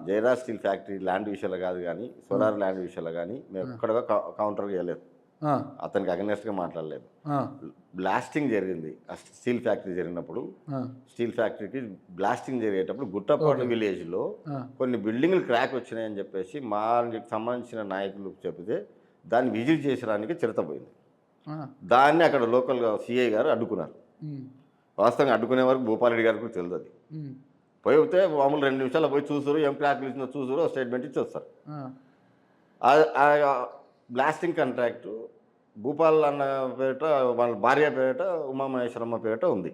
జయరాజ్ స్టీల్ ఫ్యాక్టరీ ల్యాండ్ విషయంలో కాదు కానీ సోలార్ ల్యాండ్ విషయంలో కానీ మేము ఎక్కడగా కౌంటర్ చేయలేదు, అతనికి అగనెస్ట్గా మాట్లాడలేదు. బ్లాస్టింగ్ జరిగింది ఆ స్టీల్ ఫ్యాక్టరీ జరిగినప్పుడు. స్టీల్ ఫ్యాక్టరీకి బ్లాస్టింగ్ జరిగేటప్పుడు గుట్టపాడు విలేజ్లో కొన్ని బిల్డింగ్లు క్రాక్ వచ్చినాయని చెప్పేసి మాకు సంబంధించిన నాయకులు చెబితే దాన్ని విజిట్ చేసడానికి చిరతపోయింది. దాన్ని అక్కడ లోకల్గా సిఐ గారు అడ్డుకున్నారు. వాస్తవంగా అడ్డుకునే వరకు భూపాలరెడ్డి గారికి కూడా తెలియదు. అది పోయితే మామూలు 2 నిమిషాలు పోయి చూసారు, ఏం క్రాక్లు ఇచ్చిందో చూసారు, స్టేట్మెంట్ ఇచ్చి వస్తారు. బ్లాస్టింగ్ కాంట్రాక్టు భూపాల్ అన్న పేరిట, వాళ్ళ భార్య పేరిట, ఉమామహేశ్వరమ్మ పేరిట ఉంది.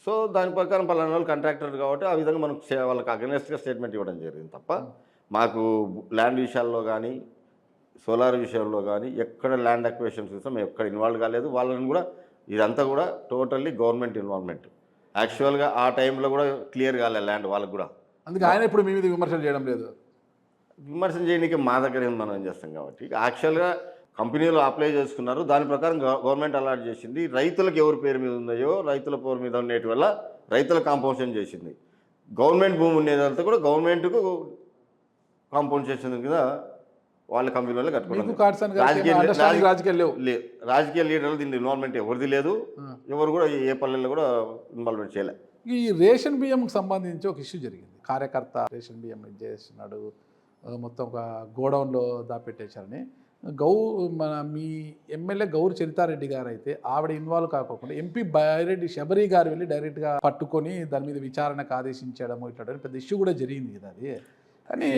సో దాని ప్రకారం పలానా వాళ్ళు కాంట్రాక్టర్ కాబట్టి ఆ విధంగా మనకు వాళ్ళకి అగెనెస్ట్గా స్టేట్మెంట్ ఇవ్వడం జరిగింది తప్ప మాకు ల్యాండ్ విషయాల్లో కానీ సోలార్ విషయంలో కానీ ఎక్కడ ల్యాండ్ అక్విజిషన్స్ చూసాం మేము ఎక్కడ ఇన్వాల్వ్ కాలేదు. వాళ్ళని కూడా ఇదంతా కూడా టోటల్లీ గవర్నమెంట్ ఇన్వాల్వ్మెంట్. యాక్చువల్గా ఆ టైంలో కూడా క్లియర్ కాలేదు ల్యాండ్ వాళ్ళకు కూడా. అందుకే ఆయన ఇప్పుడు మీ మీద విమర్శలు చేయడం లేదు. విమర్శన చేయడానికి మా దగ్గర మనం ఏం చేస్తాం కాబట్టి యాక్చువల్గా కంపెనీలు అప్లై చేసుకున్నారు, దాని ప్రకారం గవర్నమెంట్ అలాట్ చేసింది. రైతులకు ఎవరి పేరు మీద ఉన్నాయో రైతుల పేరు మీద ఉండేటి వల్ల రైతుల కాంపౌండేషన్ చేసింది. గవర్నమెంట్ భూమి ఉండేదంతా కూడా గవర్నమెంట్కు కాంపౌండేషన్ కింద వాళ్ళ కంపెనీలో కట్టుకున్నారు. రాజకీయ లీడర్లు దీన్ని ఇన్వాల్వ్మెంట్ ఎవరిది లేదు, ఎవరు కూడా ఏ పల్లెల్లో కూడా ఇన్వాల్వ్మెంట్ చేయలేదు. ఈ రేషన్ బియ్యంకి సంబంధించి ఒక ఇష్యూ జరిగింది. కార్యకర్త రేషన్ బియ్యం చేస్తున్నాడు, మొత్తం ఒక గోడౌన్లో దాపెట్టేశారని మీ ఎమ్మెల్యే గౌరు చరితారెడ్డి గారు అయితే ఆవిడ ఇన్వాల్వ్ కాకుండా ఎంపీ బైరెడ్డి శబరి గారు వెళ్ళి డైరెక్ట్గా పట్టుకొని దాని మీద విచారణకు ఆదేశించడము ఇట్లా పెద్ద ఇష్యూ కూడా జరిగింది కదా అది. కానీ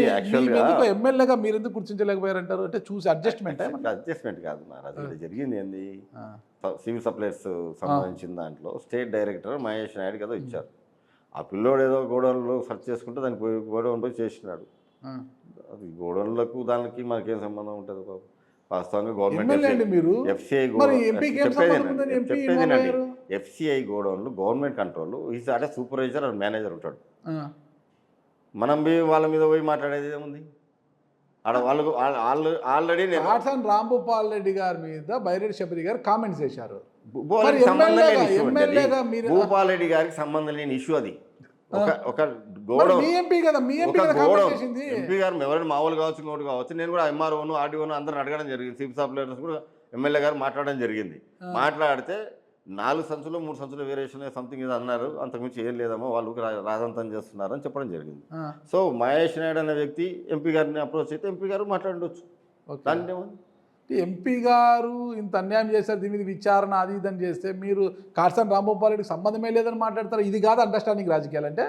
ఎమ్మెల్యేగా మీరు ఎందుకు గుర్తించలేకపోయారంటారు? అంటే చూసి అడ్జస్ట్మెంట్ కాదు అది జరిగింది. ఏంది సివిల్ సప్లైస్ సంబంధించిన దాంట్లో స్టేట్ డైరెక్టర్ మహేష్ నాయుడు కదా ఇచ్చారు. ఆ పిల్లోడు ఏదో గోడౌన్లో సెర్చ్ చేసుకుంటే దానికి గోడౌన్ పోయి చేసినాడు. అది గోడౌన్లకు దానికి మనకేం సంబంధం ఉంటుంది బాబు? వాస్తవంగా గవర్నమెంట్ ఎఫ్సిఐ గోడౌన్లు గవర్నమెంట్ కంట్రోల్. ఈజ్ అంటే సూపర్వైజర్ అండ్ మేనేజర్ ఉంటాడు. మనం వాళ్ళ మీద పోయి మాట్లాడేది ఏముంది? ఆడ వాళ్ళకు ఆల్రెడీ కాటసాని రాంభూపాల్ రెడ్డి గారి మీద బైరెడ్డి శబరి గారు కామెంట్స్ చేశారు. భూపాల్ రెడ్డి గారికి సంబంధం లేని ఇష్యూ అది. ఒక గోడౌన్ ఎంపీ గారు ఎవరైనా మామూలు కావచ్చు, ఇంకోటి కావచ్చు. నేను కూడా ఎంఆర్ఓను ఆర్డీఓను అందరిని అడగడం జరిగింది. సివిల్ సప్లైస్ కూడా ఎమ్మెల్యే గారు మాట్లాడడం జరిగింది. మాట్లాడితే 4 సంచులు 3 సంచులు వేరియేషన్ సంథింగ్ ఇది అన్నారు, అంతకుమించి ఏం లేదమ్మా, వాళ్ళు రాజంతం చేస్తున్నారు అని చెప్పడం జరిగింది. సో మహేష్ నాయుడు అనే వ్యక్తి ఎంపీ గారిని అప్రోచ్ అయితే ఎంపీ గారు మాట్లాడవచ్చు. దాన్ని ఎంపీ గారు ఇంత అన్యాయం చేశారు, దీని మీద విచారణ అది ఇదని చేస్తే మీరు కాటసాని రాంభూపాల్ రెడ్డికి సంబంధమే లేదని మాట్లాడతారు. ఇది కాదు అండర్స్టాండింగ్ రాజకీయాలు అంటే.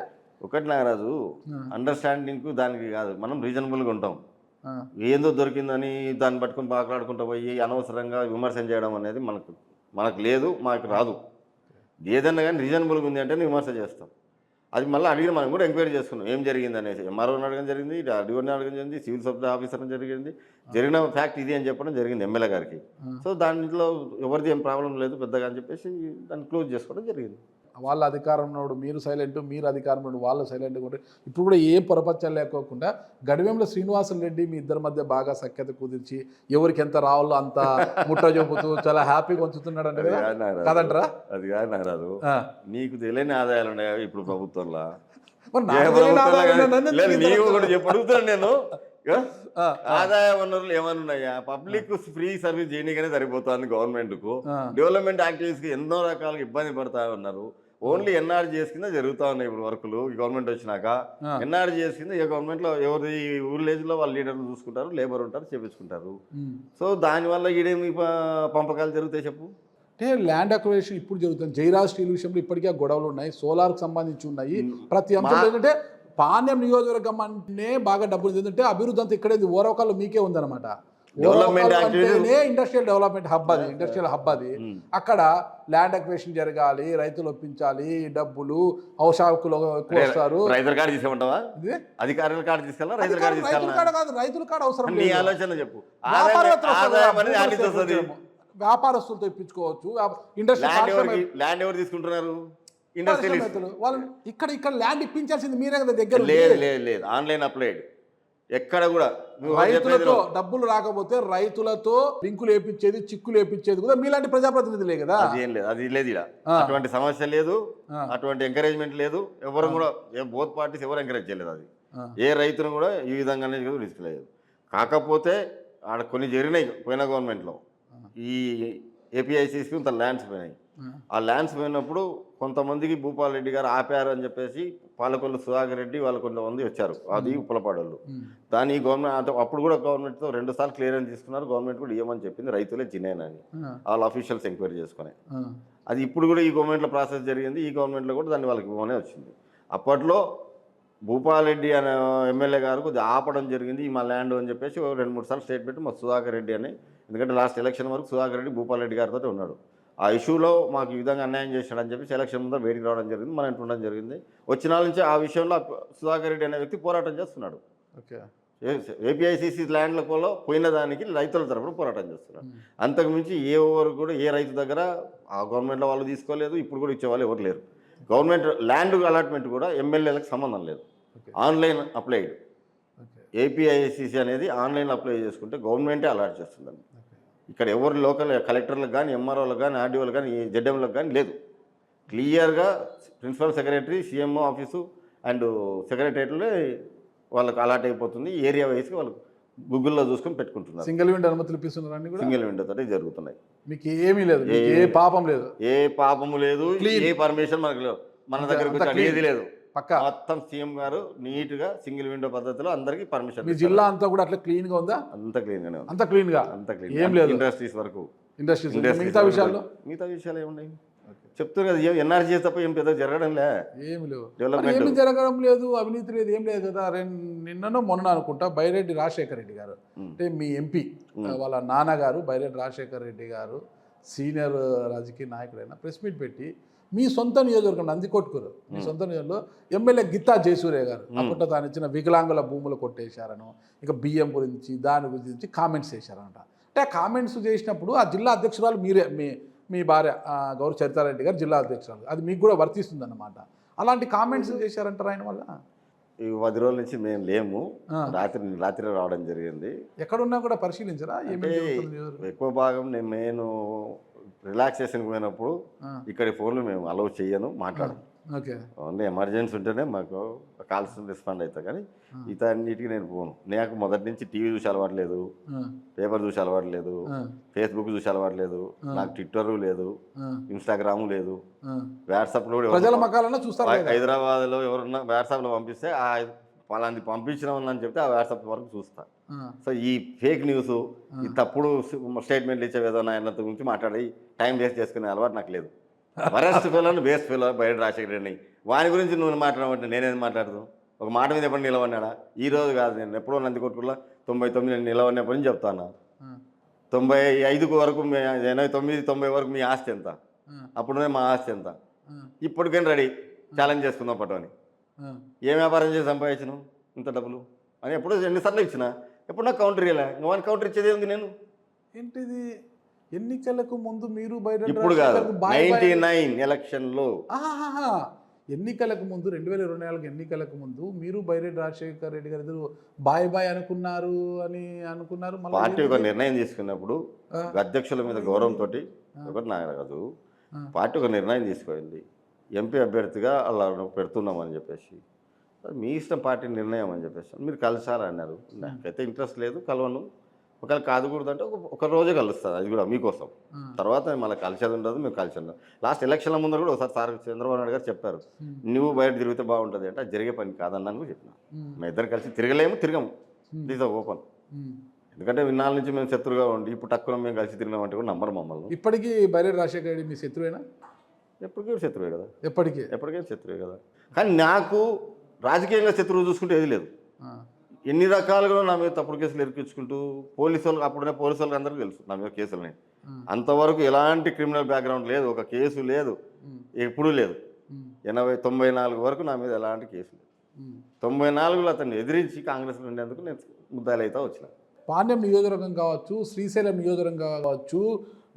ఒకటి నాగరాజు, అండర్స్టాండింగ్కు దానికి కాదు, మనం రీజనబుల్గా ఉంటాం. ఏందో దొరికిందని దాన్ని పట్టుకుని మాట్లాడుకుంటూ పోయి అనవసరంగా విమర్శన చేయడం అనేది మనకు లేదు, మాకు రాదు. ఏదన్నా కానీ రీజనబుల్గా ఉంది అంటే విమర్శ చేస్తాం. అది మళ్ళీ అడిగిన మనం కూడా ఎంక్వైరీ చేసుకున్నాం ఏం జరిగింది అనేసి. ఎంఆర్ఓని అడగడం జరిగింది, ఆర్డీఓని అడగడం జరిగింది, సివిల్ సప్లై ఆఫీసర్ని జరిగింది. జరిగిన ఫ్యాక్ట్ ఇది అని చెప్పడం జరిగింది ఎమ్మెల్యే గారికి. సో దాంట్లో ఎవరిది ఏం ప్రాబ్లం లేదు పెద్దగా అని చెప్పేసి దాన్ని క్లోజ్ చేసుకోవడం జరిగింది. వాళ్ళ అధికారం ఉన్నాడు మీరు సైలెంట్, మీరు అధికారం ఉన్నాడు వాళ్ళు సైలెంట్గా ఉంటే ఇప్పుడు కూడా ఏం పొరపచ్చాలు లేకోకుండా గడివేంల శ్రీనివాసులు రెడ్డి మీ ఇద్దరి మధ్య బాగా సఖ్యత కుదిర్చి ఎవరికి ఎంత రావాలో అంత ముట్ట చెబుతూ చాలా హ్యాపీగా ఉంచుతున్నాడు అంటే కదంటారా? అది కాదు నాగరాజు, నీకు తెలియని ఆదాయాలు ఉన్నాయా ఇప్పుడు ప్రభుత్వంలో? మరి నాకు తెలియని ఆదాయం ఉందని లేదు, నీవు కూడా అడుగుతాను నేను. ఆదాయ వనరులు ఏమైనా ఉన్నాయా? పబ్లిక్ ఫ్రీ సర్వీస్ చేయడానికనే సరిపోతుంది గవర్నమెంట్కు. డెవలప్మెంట్ యాక్టివిటీస్కి ఎన్నో రకాలుగా ఇబ్బంది పడతా ఉన్నారు. ఓన్లీ ఎన్ఆర్జీఎస్ కింద జరుగుతూ ఉన్నాయి ఇప్పుడు వర్కులు. ఈ గవర్నమెంట్ వచ్చినాక ఎన్ఆర్జీఎస్ కింద ఏ గవర్నమెంట్లో ఎవరి విలేజ్లో వాళ్ళ లీడర్లు చూసుకుంటారు, లేబర్ ఉంటారు, చేపించుకుంటారు. సో దానివల్ల ఈడేమి పంపకాలు జరుగుతాయి చెప్పు? అంటే ల్యాండ్ అక్విజిషన్ ఇప్పుడు జరుగుతుంది. జైరాజ్ స్టీల్ విషయంలో ఇప్పటికే గొడవలు ఉన్నాయి, సోలార్కి సంబంధించి ఉన్నాయి. ప్రతి అంశం ఏంటంటే పాణ్యం నియోజకవర్గం అంటే బాగా డబ్బులు ఎందుకంటే అభివృద్ధి అంతా ఇక్కడే ఓరవకాలు మీకే ఉందన్నమాట. ఇండస్ట్రియల్ డెవలప్మెంట్ హబ్ అది, ఇండస్ట్రియల్ హబ్ అది. అక్కడ ల్యాండ్ అక్విజిషన్ జరగాలి, రైతులు ఒప్పించాలి, డబ్బులు అవశాకులు వస్తారు. రైతుల కార్డు తీసుకుంటావా? అధికారుల కార్డు తీసుకెళ్ళా? రైతుల కార్డు కాదు, రైతుల కార్డు అవసరం. నీ ఆలోచన చెప్పు. వ్యాపారస్తులతో ఇప్పించుకోవచ్చు. ల్యాండ్ ఎవరు తీసుకుంటున్నారు? వాళ్ళు ఇక్కడ ల్యాండ్ ఇప్పించాల్సింది మీరే కదా దగ్గర. లేదు, ఆన్లైన్ అప్లైడ్. ఎక్కడ కూడా రైతులతో డబ్బులు రాకపోతే రైతులతో లింకులు వేయించేది, చిక్కులు వేయించేది కూడా మీలాంటి ప్రజాప్రతినిధులే కదా. అది ఏం లేదు, అది లేదు ఇక్కడ. అటువంటి సమస్య లేదు, అటువంటి ఎంకరేజ్మెంట్ లేదు. ఎవరు కూడా బోత్ పార్టీస్ ఎవరు ఎంకరేజ్ చేయలేదు. అది ఏ రైతును కూడా ఈ విధంగానే తీసుకోలేదు. కాకపోతే ఆడ కొన్ని జరిగినాయి పోయిన గవర్నమెంట్లో. ఈ ఏపీఐసీస్కి కొంత ల్యాండ్స్ పోయినాయి. ఆ ల్యాండ్స్ పోయినప్పుడు కొంతమందికి భూపాల్ రెడ్డి గారు ఆపారు అని చెప్పేసి పాలకొల్లు సుధాకర్ రెడ్డి వాళ్ళు కొంతమంది వచ్చారు, అది ఉప్పలపాడోళ్ళు. దాని గవర్నమెంట్ అప్పుడు కూడా గవర్నమెంట్తో 2 సార్లు క్లియరెన్స్ తీసుకున్నారు. గవర్నమెంట్ కూడా ఇవ్వమని చెప్పింది, రైతులే జినేనని వాళ్ళ అఫీషియల్స్ ఎంక్వైరీ చేసుకుని. అది ఇప్పుడు కూడా ఈ గవర్నమెంట్లో ప్రాసెస్ జరిగింది. ఈ గవర్నమెంట్లో కూడా దాన్ని వాళ్ళకి ఇవ్వమనే వచ్చింది. అప్పట్లో భూపాల్ రెడ్డి అనే ఎమ్మెల్యే గారు కొద్దిగా ఆపడం జరిగింది, మా ల్యాండ్ అని చెప్పేసి 2-3 సార్లు స్టేట్మెంట్ మా సుధాకర్ రెడ్డి అని. ఎందుకంటే లాస్ట్ ఎలక్షన్ వరకు సుధాకర్ రెడ్డి భూపాల్ రెడ్డి గారితో ఉన్నాడు. ఆ ఇష్యూలో మాకు ఈ విధంగా అన్యాయం చేశాడని చెప్పి ఎలక్షన్ ముందర వేడికి రావడం జరిగింది, మన ఇంట్లో ఉండడం జరిగింది. వచ్చిన నుంచి ఆ విషయంలో సుధాకర్ రెడ్డి అనే వ్యక్తి పోరాటం చేస్తున్నాడు. ఏపీఐసీసీ ల్యాండ్లలో పోయిన దానికి రైతుల తరపున పోరాటం చేస్తున్నాడు. అంతకుమించి ఏ ఎవరు కూడా ఏ రైతు దగ్గర ఆ గవర్నమెంట్లో వాళ్ళు తీసుకోలేదు, ఇప్పుడు కూడా ఇచ్చేవాళ్ళు ఎవరు లేరు. గవర్నమెంట్ ల్యాండ్ అలాట్మెంట్ కూడా ఎమ్మెల్యేలకు సంబంధం లేదు, ఆన్లైన్ అప్లైడ్. ఏపీఐసీసీ అనేది ఆన్లైన్ అప్లై చేసుకుంటే గవర్నమెంటే అలాట్ చేస్తుందండి. ఇక్కడ ఎవరు లోకల్ కలెక్టర్లకు కానీ, ఎంఆర్ఓలకు కానీ, ఆర్డీఓలకు కానీ, జెడ్ఎంలకు కానీ లేదు. క్లియర్గా principal secretary, CMO office and సెక్రటరియట్లో వాళ్ళకి అలాట్ అయిపోతుంది. ఏరియా వైజ్గా వాళ్ళు గూగుల్లో చూసుకొని పెట్టుకుంటున్నారు. సింగిల్ విండో అనుమతులు ఇప్పిస్తున్నారు, సింగిల్ విండో తోటి జరుగుతున్నాయి. మీకు ఏమీ లేదు, ఏ పాపం లేదు, ఏ పాపము లేదు, ఏ పర్మిషన్ మనకు లేదు, మన దగ్గర ఏది లేదు. మొత్తం సీఎం గారు నీట్గా సింగిల్ విండో పద్ధతిలో అందరికీ పర్మిషన్. మీ జిల్లా అంతా కూడా అట్లా క్లీన్గా ఉందా? అంత క్లీన్గానే ఉంది, అంత క్లీన్గా, అంత క్లీన్. ఏం లేదు ఇండస్ట్రీస్ వరకు, ఇండస్ట్రీస్ మిగతా విషయాలు ఏమున్నాయి చెప్తారు కదా. ఎన్ఆర్జీ తప్ప ఏం పెద్ద జరగడంలే, ఏమి లేవు, ఏమి జరగడం లేదు, అవినీతి లేదు, ఏం లేదు కదా. నిన్ననో మొన్న అనుకుంటా బైరెడ్డి రాజశేఖర రెడ్డి గారు, అంటే మీ ఎంపీ వాళ్ళ నాన్నగారు బైరెడ్డి రాజశేఖర రెడ్డి గారు సీనియర్ రాజకీయ నాయకుడైన ప్రెస్ మీట్ పెట్టి మీ సొంత నియోజకవర్గం నందికొట్కూరు, మీ సొంత నియోజకవర్గంలో ఎమ్మెల్యే గిత్తా జయసూర్య గారు అప్పట్లో తాను ఇచ్చిన వికలాంగుల భూములు కొట్టేశారను, ఇక బియ్యం గురించి దాని గురించి కామెంట్స్ చేశారంట. అంటే ఆ కామెంట్స్ చేసినప్పుడు ఆ జిల్లా అధ్యక్షురాలు మీరే, మీ భార్య గౌరవ చరితారెడ్డి గారు జిల్లా అధ్యక్షురాలు, అది మీకు కూడా వర్తిస్తుందన్నమాట. అలాంటి కామెంట్స్ చేశారంటారు ఆయన వల్ల. ఈ 10 రోజుల నుంచి మేము లేము, రాత్రి రావడం జరిగింది. ఎక్కడున్నా కూడా పరిశీలించరా? ఎక్కువ భాగం నేను రిలాక్సేషన్కి పోయినప్పుడు ఇక్కడి ఫోన్లు మేము అలౌ చేయను, మాట్లాడము. ఓన్లీ ఎమర్జెన్సీ ఉంటేనే మాకు కాల్స్ రెస్పాండ్ అవుతాయి, కానీ ఇతన్నిటికీ నేను పోను. నాకు మొదటి నుంచి టీవీ చూసి అలవాట్లేదు, పేపర్ చూసి అలవాట్లేదు, ఫేస్బుక్ చూసి అలవాట్లేదు, నాకు ట్విట్టర్ లేదు, ఇన్స్టాగ్రామ్ లేదు, వాట్సాప్లో కూడా హైదరాబాద్లో ఎవరన్నా వాట్సాప్లో పంపిస్తే వాళ్ళని పంపించడం అని చెప్తే ఆ వాట్సాప్ వరకు చూస్తా. సో ఈ ఫేక్ న్యూస్, ఈ తప్పుడు స్టేట్మెంట్లు ఇచ్చే విధానం ఆయన గురించి మాట్లాడి టైం వేస్ట్ చేసుకునే అలవాటు నాకు లేదు. వరస్ట్ ఫెలోని బేస్ట్ ఫెలో బయట రాజశేఖర రెడ్డి, వాని గురించి నువ్వు మాట్లాడమంటే నేనేది మాట్లాడదు? ఒక మాట మీద ఎప్పుడు నిలవన్నాడా? ఈ రోజు కాదు, నేను ఎప్పుడో నందికొట్కూరులో 99 నేను నిలవన్నప్పుడు అని చెప్తాను. 95 వరకు 89-90 వరకు మీ ఆస్తి ఎంత, అప్పుడునే మా ఆస్తి ఎంత, ఇప్పటికైనా రెడీ ఛాలెంజ్ చేసుకుందాం పట్టుని. ఏం వ్యాపారం చేసి సంపాదించను ఇంత డబ్బులు అని ఎప్పుడు 2 సార్లు ఇచ్చిన, ఎప్పుడు నాకు కౌంటర్ ఇవ్వలే. నువ్వు కౌంటర్ ఇచ్చేది ఉంది నేను ఏంటిది? ఎన్నికలకు ముందు మీరు బయట ఇప్పుడు కాదు 99 ఎలక్షన్లో ఎన్నికలకు ముందు 2024 ఎన్నికలకు ముందు మీరు బైరెడ్డి రాజశేఖర రెడ్డి గారు ఇద్దరు బాయ్ బాయ్ అనుకున్నారు అని అనుకున్నారు. పార్టీ ఒక నిర్ణయం తీసుకున్నప్పుడు అధ్యక్షుల మీద గౌరవంతో ఒకటి నాగరాజు పార్టీ ఒక నిర్ణయం తీసుకుంది, ఎంపీ అభ్యర్థిగా అలా పెడుతున్నామని చెప్పేసి అది మీ ఇష్టం, పార్టీ నిర్ణయం అని చెప్పేసి మీరు కలిసారన్నారు. నాకైతే ఇంట్రెస్ట్ లేదు, కలవను. ఒకవేళ కాదుకూడదు అంటే ఒక రోజే కలుస్తుంది, అది కూడా మీకోసం. తర్వాత మళ్ళీ కలిసేది ఉండదు, మేము కలిసి ఉండదు. లాస్ట్ ఎలక్షన్ల ముందు కూడా ఒకసారి సార్ చంద్రబాబు నాయుడు గారు చెప్పారు, నువ్వు బయట తిరిగితే బాగుంటుంది అంటే అది జరిగే పని కాదన్నాను కూడా చెప్పిన. మేము ఇద్దరు కలిసి తిరగము, ప్లీజ్ ఓపెన్. ఎందుకంటే ఇన్నాళ్ళ నుంచి మేము శత్రువుగా ఉండి ఇప్పుడు తక్కువ మేము కలిసి తిరిగినామంటే కూడా నమ్మరు మమ్మల్ని. ఇప్పటికీ బైరెడ్డి రాజశేఖర రెడ్డి మీ శత్రువేనా? ఎప్పటికీ శత్రువే కదా, ఎప్పటికీ శత్రువే కదా. కానీ నాకు రాజకీయంగా శత్రువు చూసుకుంటే ఏది లేదు. ఎన్ని రకాలుగా నా మీద తప్పుడు కేసులు ఇరికించుకుంటూ పోలీసు వాళ్ళు, అప్పుడునే పోలీసు వాళ్ళకి అందరికీ తెలుసు నా మీద కేసులని. అంతవరకు ఎలాంటి క్రిమినల్ బ్యాక్గ్రౌండ్ లేదు, ఒక కేసు లేదు, ఎప్పుడూ లేదు. 94 వరకు నా మీద ఎలాంటి కేసు లేదు. 94లో అతన్ని ఎదిరించి కాంగ్రెస్లో ఉండేందుకు నేను ముద్దాయిలు అయితే వచ్చిన. పాండ్యం నియోజకవర్గం కావచ్చు, శ్రీశైలం నియోజకవర్గం కావచ్చు,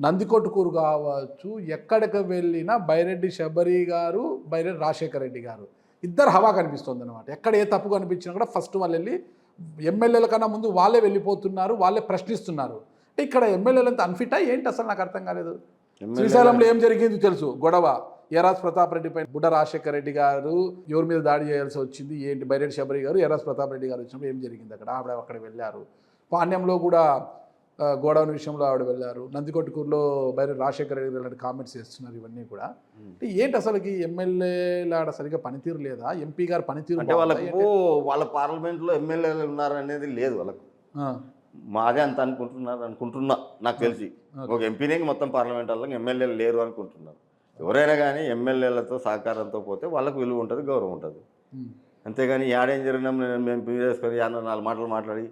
నందికొట్కూరు కావచ్చు, ఎక్కడికి వెళ్ళినా బైరెడ్డి శబరి గారు, బైరెడ్డి రాజశేఖర రెడ్డి గారు ఇద్దరు హవా కనిపిస్తుంది అనమాట. ఎక్కడ ఏ తప్పు కనిపించినా కూడా ఫస్ట్ వాళ్ళు వెళ్ళి ఎమ్మెల్యేల కన్నా ముందు వాళ్ళే వెళ్ళిపోతున్నారు, వాళ్ళే ప్రశ్నిస్తున్నారు. అంటే ఇక్కడ ఎమ్మెల్యేలు అంతా అన్ఫిటా ఏంటి అసలు నాకు అర్థం కాలేదు. శ్రీశైలంలో ఏం జరిగింది తెలుసు, గొడవ ఎర్రాజ్ ప్రతాప్ రెడ్డి పైన బుడ్డ రాజశేఖర రెడ్డి గారు ఎవరి మీద దాడి చేయాల్సి వచ్చింది ఏంటి, బైరెడ్డి శబరి గారు ఎర్రాజ్ ప్రతాప్ రెడ్డి గారు వచ్చినప్పుడు ఏం జరిగింది అక్కడ, ఆవిడ అక్కడ వెళ్ళారు. పాండ్యంలో కూడా గోడౌన్ విషయంలో ఆవిడ వెళ్ళారు. నందికొట్కూరులో బైరెడ్డి రాజశేఖర రెడ్డి గారు కామెంట్స్ చేస్తున్నారు. ఇవన్నీ కూడా అంటే ఏంటి అసలుకి ఎమ్మెల్యేల ఆడ సరిగ్గా పనితీరు లేదా, ఎంపీ గారు పనితీరు అంటే వాళ్ళ పార్లమెంట్లో ఎమ్మెల్యేలు ఉన్నారు అనేది లేదు వాళ్ళకు. మాదే అంత అనుకుంటున్నా నాకు తెలిసి. ఒక ఎంపీనే మొత్తం పార్లమెంట్ వాళ్ళకి ఎమ్మెల్యేలు లేరు అనుకుంటున్నారు. ఎవరైనా కానీ ఎమ్మెల్యేలతో సహకారంతో పోతే వాళ్ళకు విలువ ఉంటుంది, గౌరవం ఉంటుంది. అంతేగాని యాడేం జరిగినా మేము చేసుకొని 4 మాటలు మాట్లాడి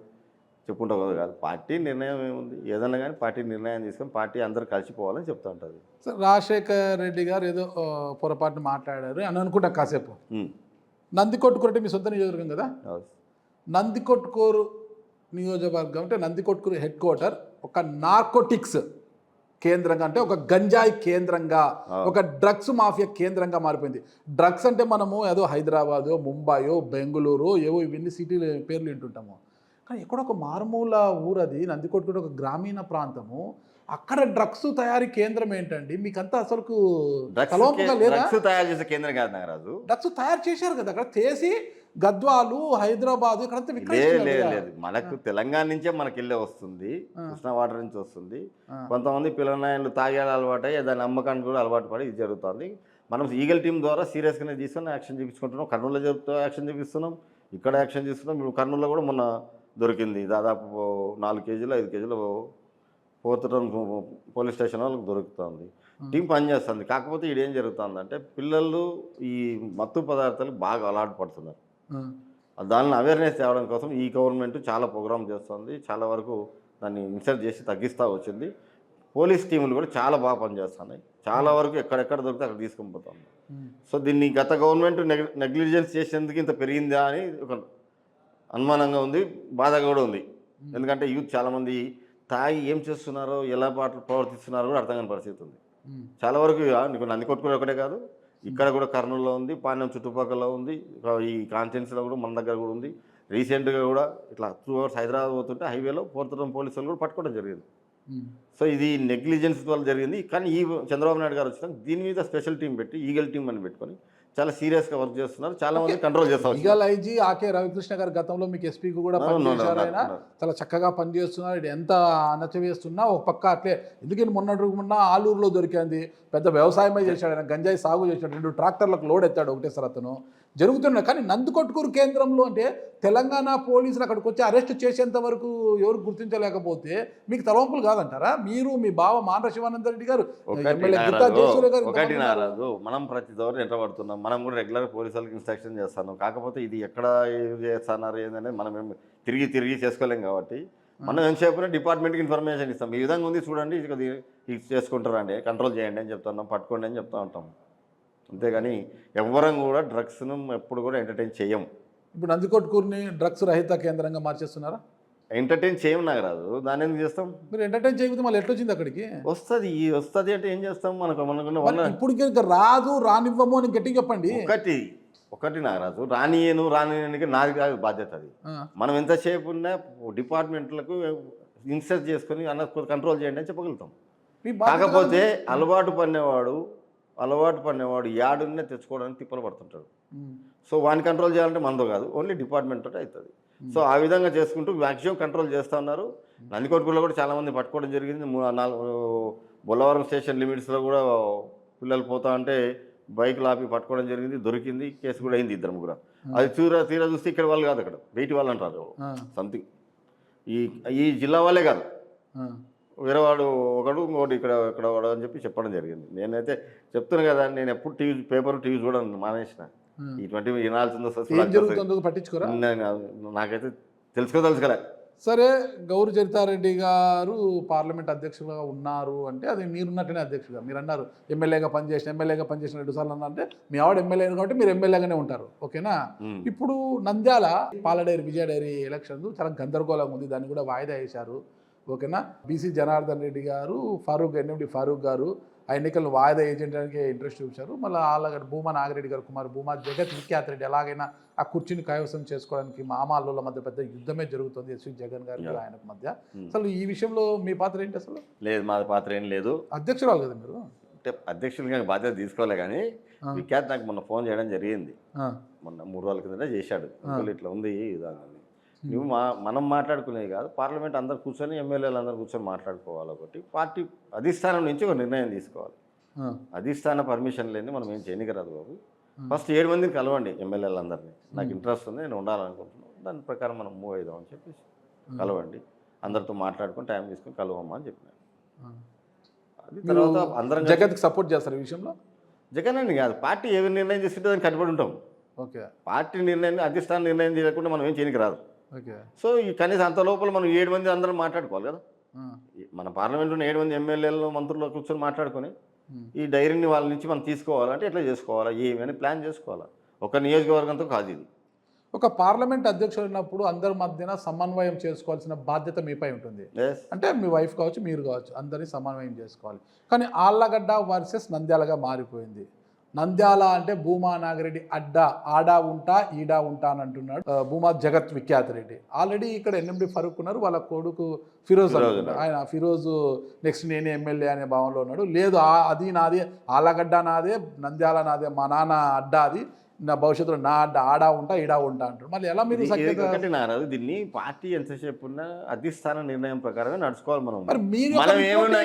చెప్పుకుంటాం కదా కాదు. పార్టీ నిర్ణయం ఏముంది, ఏదన్నా కానీ పార్టీ నిర్ణయం తీసుకొని పార్టీ అందరూ కలిసిపోవాలని చెప్తూ ఉంటుంది. సార్ రాజశేఖర్ రెడ్డి గారు ఏదో పొరపాటున మాట్లాడారు అని అనుకుంటా కాసేపు. నందికొట్కూరు అంటే మీ సొంత నియోజకవర్గం కదా, నందికొట్కూరు నియోజకవర్గం అంటే నందికొట్కూరు హెడ్ క్వార్టర్ ఒక నార్కోటిక్స్ కేంద్రంగా, అంటే ఒక గంజాయి కేంద్రంగా, ఒక డ్రగ్స్ మాఫియా కేంద్రంగా మారిపోయింది. డ్రగ్స్ అంటే మనము ఏదో హైదరాబాదో, ముంబయో, బెంగళూరు ఏవో ఇవన్నీ సిటీలు పేర్లు వింటుంటాము. కానీ ఎక్కడో ఒక మారుమూల ఊరు అది, నందికొట్కూరు ఒక గ్రామీణ ప్రాంతము, అక్కడ డ్రగ్స్ తయారీ కేంద్రం ఏంటండి? మీకంతా అసలు డ్రగ్స్ తయారు చేసే కేంద్రం కాదు నాగరాజు. డ్రగ్స్ తయారు చేశారు కదా అక్కడ, చేసి గద్వాలు, హైదరాబాద్ ఇక్కడంతా లేదు. మనకు తెలంగాణ నుంచే మనకి వెళ్ళే వస్తుంది, కృష్ణా వాటర్ నుంచి వస్తుంది. కొంతమంది పిల్లనాయలు తాగేయాలి అలవాటు అయ్యి దాని అమ్మకానికి కూడా అలవాటు పడి ఇది జరుగుతుంది. మనం ఈగల్ టీం ద్వారా సీరియస్గానే తీసుకొని యాక్షన్ చూపించుకుంటున్నాం. కర్నూలులో జరుగుతూ యాక్షన్ చూపిస్తున్నాం, ఇక్కడ యాక్షన్ చేస్తున్నాం. ఇప్పుడు కర్నూలులో కూడా మొన్న దొరికింది దాదాపు 4 కేజీలు 5 కేజీలు 4th టౌన్ పోలీస్ స్టేషన్ వాళ్ళకి దొరుకుతుంది. టీం పనిచేస్తుంది. కాకపోతే ఇదేం జరుగుతుందంటే పిల్లలు ఈ మత్తు పదార్థాలకు బాగా అలవాటు పడుతున్నారు. దానిని అవేర్నెస్ తేవడం కోసం ఈ గవర్నమెంట్ చాలా ప్రోగ్రామ్ చేస్తుంది. చాలా వరకు దాన్ని ఇన్సర్ట్ చేసి తగ్గిస్తూ వచ్చింది. పోలీస్ టీములు కూడా చాలా బాగా పనిచేస్తున్నాయి. చాలా వరకు ఎక్కడెక్కడ దొరికితే అక్కడ తీసుకొని పోతాం. సో దీన్ని గత గవర్నమెంట్ నెగ్లిజెన్స్ చేసేందుకు ఇంత పెరిగిందా అని ఒక అనుమానంగా ఉంది, బాధగా కూడా ఉంది. ఎందుకంటే యూత్ చాలామంది తాగి ఏం చేస్తున్నారో, ఎలా ప్రవర్తిస్తున్నారో కూడా అర్థం కాని పరిస్థితి ఉంది. చాలా వరకు నీకు నందికొట్కూరు ఒకటే కాదు, ఇక్కడ కూడా కర్నూలులో ఉంది, పాండ్యం చుట్టుపక్కల ఉంది, ఈ కాన్స్టిట్యున్సీలో కూడా మన దగ్గర కూడా ఉంది. రీసెంట్గా కూడా ఇట్లా 2 hours హైదరాబాద్ పోతుంటే హైవేలో 4th టౌన్ పోలీసు వాళ్ళు కూడా పట్టుకోవడం జరిగింది. సో ఇది నెగ్లిజెన్స్ వల్ల జరిగింది. కానీ ఈ చంద్రబాబు నాయుడు గారు వచ్చిన దీని మీద స్పెషల్ టీం పెట్టి ఈగల్ టీం అని పెట్టుకొని చాలా సీరియస్గా వర్క్ చేస్తున్నారు. చాలా మంది కంట్రోల్ చేస్తారు. ఈగల్ ఐజీ ఆకే రవికృష్ణ గారు గతంలో మీకు ఎస్పీకి కూడా పనిచేశారు. ఆయన చాలా చక్కగా పనిచేస్తున్నారు. ఇది ఎంత అణచివేస్తున్నా ఒక పక్క అట్లే, ఎందుకని మొన్న ఆలూరులో దొరికింది, పెద్ద వ్యవసాయమే చేశాడు ఆయన, గంజాయి సాగు చేశాడు, 2 ట్రాక్టర్లకు లోడ్ ఎత్తాడు ఒకటేసారి అతను. జరుగుతున్నాయి. కానీ నందికొట్కూరు కేంద్రంలో అంటే తెలంగాణ పోలీసులు అక్కడికి వచ్చి అరెస్ట్ చేసేంత వరకు ఎవరు గుర్తించలేకపోతే మీకు తలవంపులు కాదంటారా? మీరు, మీ బావ మాండ్ర శివానంద రెడ్డి గారు, ఒకటి నారాజు, మనం ప్రతి దౌరు ఎంట పడుతున్నాం. మనం కూడా రెగ్యులర్ పోలీసు వాళ్ళకి ఇన్స్ట్రక్షన్ చేస్తాను. కాకపోతే ఇది ఎక్కడ చేస్తున్నారు ఏంటనేది మనం తిరిగి చేసుకోలేం. కాబట్టి మనం ఏం చెప్పినా డిపార్ట్మెంట్కి ఇన్ఫర్మేషన్ ఇస్తాం. ఈ విధంగా ఉంది చూడండి, ఇది చేసుకుంటారండి, కంట్రోల్ చేయండి అని చెప్తున్నాం, పట్టుకోండి అని చెప్తూ ఉంటాం. అంతేగాని ఎవ్వరం కూడా డ్రగ్స్ను ఎప్పుడు కూడా ఎంటర్టైన్ చేయం. ఇప్పుడు నందికొట్కూరుని డ్రగ్స్ రహిత కేంద్రంగా మార్చేస్తున్నారా? ఎంటర్టైన్ చేయం నాకు రాదు, దాన్ని ఎందుకు చేస్తాం? మీరు ఎంటర్టైన్ చేయకపోతే మళ్ళీ ఎట్లా వచ్చింది అక్కడికి? వస్తుంది అంటే ఏం చేస్తాం? మనకున్న మరి ఇప్పుడు ఇంకా రాదు రానివ్వము అని గట్టిగా చెప్పండి. ఒకటి నాగరాజు, రానియనికి నాది కాదు బాధ్యత. అది మనం ఎంతసేపు ఉన్నా డిపార్ట్మెంట్లకు ఇన్సెస్ట్ చేసుకొని కంట్రోల్ చేయండి అని చెప్పగలుగుతాం. మీ బాధ్యత కాకపోతే అలవాటు పడినవాడు యాడున్నే తెచ్చుకోవడానికి తిప్పలు పడుతుంటాడు. సో వాడిని కంట్రోల్ చేయాలంటే మనతో కాదు, ఓన్లీ డిపార్ట్మెంట్ తోటి అవుతుంది. సో ఆ విధంగా చేసుకుంటూ మ్యాక్సిమం కంట్రోల్ చేస్తూ ఉన్నారు. నందికొట్కూరులో కూడా చాలామంది పట్టుకోవడం జరిగింది. 4 బొల్లవరం స్టేషన్ లిమిట్స్లో కూడా పిల్లలు పోతా అంటే బైక్లు ఆపి పట్టుకోవడం జరిగింది, దొరికింది, కేసు కూడా అయింది 2-3. అది తీరా చూస్తే ఇక్కడ వాళ్ళు కాదు, అక్కడ బయటి వాళ్ళు అంటారు సంథింగ్. ఈ జిల్లా వాళ్ళే కాదు, వేరే వాడు ఒకడు ఇంకోటి ఇక్కడ వాడు అని చెప్పి చెప్పడం జరిగింది. నేనైతే చెప్తున్నా కదా, నేను ఎప్పుడు పేపర్ టీవీ చూడను, మానేసిన. ఇటువంటి వినాల్సిందో పట్టించుకోరా? నాకైతే తెలుసుకోలే. సరే, గౌరు చరితారెడ్డి గారు పార్లమెంట్ అధ్యక్షులుగా ఉన్నారు అంటే అది మీరున్నట్టునే అధ్యక్షులుగా. మీరు అన్నారు ఎమ్మెల్యేగా పనిచేసిన 2 సార్లు అన్నా అంటే మీ ఆవిడ ఎమ్మెల్యే కాబట్టి మీరు ఎమ్మెల్యేగానే ఉంటారు, ఓకేనా? ఇప్పుడు నంద్యాల పాలడైరీ విజయ డైరీ ఎలక్షన్ చాలా గందరగోళంగా ఉంది, దాన్ని కూడా వాయిదా వేశారు, ఓకేనా? బీసీ జనార్దన్ రెడ్డి గారు ఎన్ఎండి ఫారూక్ గారు ఆ ఎన్నికలను వాయిదా వేయడానికి ఇంట్రెస్ట్ చూపించారు. మళ్ళీ వాళ్ళ భూమా నాగిరెడ్డి గారు కుమారు భూమా జగత్ విఖ్యాత్ రెడ్డి ఎలాగైనా ఆ కుర్చీని కైవసం చేసుకోవడానికి మామాళ్ళ మధ్య పెద్ద యుద్ధమే జరుగుతుంది ఎస్వి జగన్ గారికి ఆయనకు మధ్య. అసలు ఈ విషయంలో మీ పాత్ర ఏంటి? అసలు లేదు, మా పాత్ర ఏం లేదు. అధ్యక్షురాలు కదా మీరు? అంటే అధ్యక్షులుగా బాధ్యత తీసుకోలే, కానీ విఖ్యాత్ నాకు మొన్న ఫోన్ చేయడం జరిగింది. మొన్న 3 రోజుల కింద చేశాడు, ఇట్లా ఉంది విధానం. నువ్వు మనం మాట్లాడుకునేది కాదు, పార్లమెంట్ అందరు కూర్చొని ఎమ్మెల్యేలు అందరు కూర్చొని మాట్లాడుకోవాలి. ఒకటి పార్టీ అధిష్టానం నుంచి ఒక నిర్ణయం తీసుకోవాలి. అధిష్టాన పర్మిషన్ లేని మనం ఏం చేయనికరాదు బాబు. ఫస్ట్ 7 మందిని కలవండి ఎమ్మెల్యేలు అందరినీ, నాకు ఇంట్రెస్ట్ ఉంది, నేను ఉండాలనుకుంటున్నాను, దాని ప్రకారం మనం మూవ్ అవుదాం అని చెప్పేసి కలవండి, అందరితో మాట్లాడుకొని టైం తీసుకొని కలవమ్మా అని చెప్పినాను. అది తర్వాత అందరం జగత్కి సపోర్ట్ చేస్తారు ఈ విషయంలో? జగన్ అని కాదు, పార్టీ ఏ నిర్ణయం తీసుకుంటే దాన్ని కట్టుబడి ఉంటాం. ఓకే, పార్టీ నిర్ణయం అధిష్టాన నిర్ణయం చేయకుండా మనం ఏం చేయనికి రాదు. ఓకే. సో ఈ కనీసం అంత లోపల మనం 7 మంది అందరం మాట్లాడుకోవాలి కదా. మన పార్లమెంట్లో 7 మంది ఎమ్మెల్యేలు మంత్రులు కూర్చొని మాట్లాడుకొని ఈ డైరీని వాళ్ళ నుంచి మనం తీసుకోవాలంటే ఎట్లా చేసుకోవాలా, ఏమని ప్లాన్ చేసుకోవాలా. ఒక నియోజకవర్గంతో కాదు ఇది. ఒక పార్లమెంట్ అధ్యక్షుడు ఉన్నప్పుడు అందరి మధ్యన సమన్వయం చేసుకోవాల్సిన బాధ్యత మీపై ఉంటుంది. అంటే మీ వైఫ్ కావచ్చు, మీరు కావచ్చు, అందరినీ సమన్వయం చేసుకోవాలి. కానీ ఆళ్ళగడ్డ వర్సెస్ నంద్యాలగా మారిపోయింది. నంద్యాల అంటే భూమా నాగిరెడ్డి ఆడా ఉంటా ఈడా ఉంటా అని అంటున్నాడు భూమా జగత్ విఖ్యాత్ రెడ్డి. ఆల్రెడీ ఇక్కడ ఎన్ఎండి ఫరూక్ ఉన్నారు, వాళ్ళ కొడుకు ఫిరోజ్, ఆయన ఫిరోజ్ నెక్స్ట్ నేనే ఎమ్మెల్యే అనే భావంలో ఉన్నాడు. లేదు అది నాదే, ఆళ్ళగడ్డ నాదే, నంద్యాల నాదే, మా నాన్న అడ్డా, అది నా భవిష్యత్తులో నా అడ్డా, ఆడా ఉంటా ఈడా ఉంటా అంటారు. మళ్ళీ ఎలా మీరు నారాదు? దీన్ని పార్టీ ఎంతసేపు ఉన్నా అధిష్టాన నిర్ణయం ప్రకారమే నడుచుకోవాలి. మనం ఏమన్నా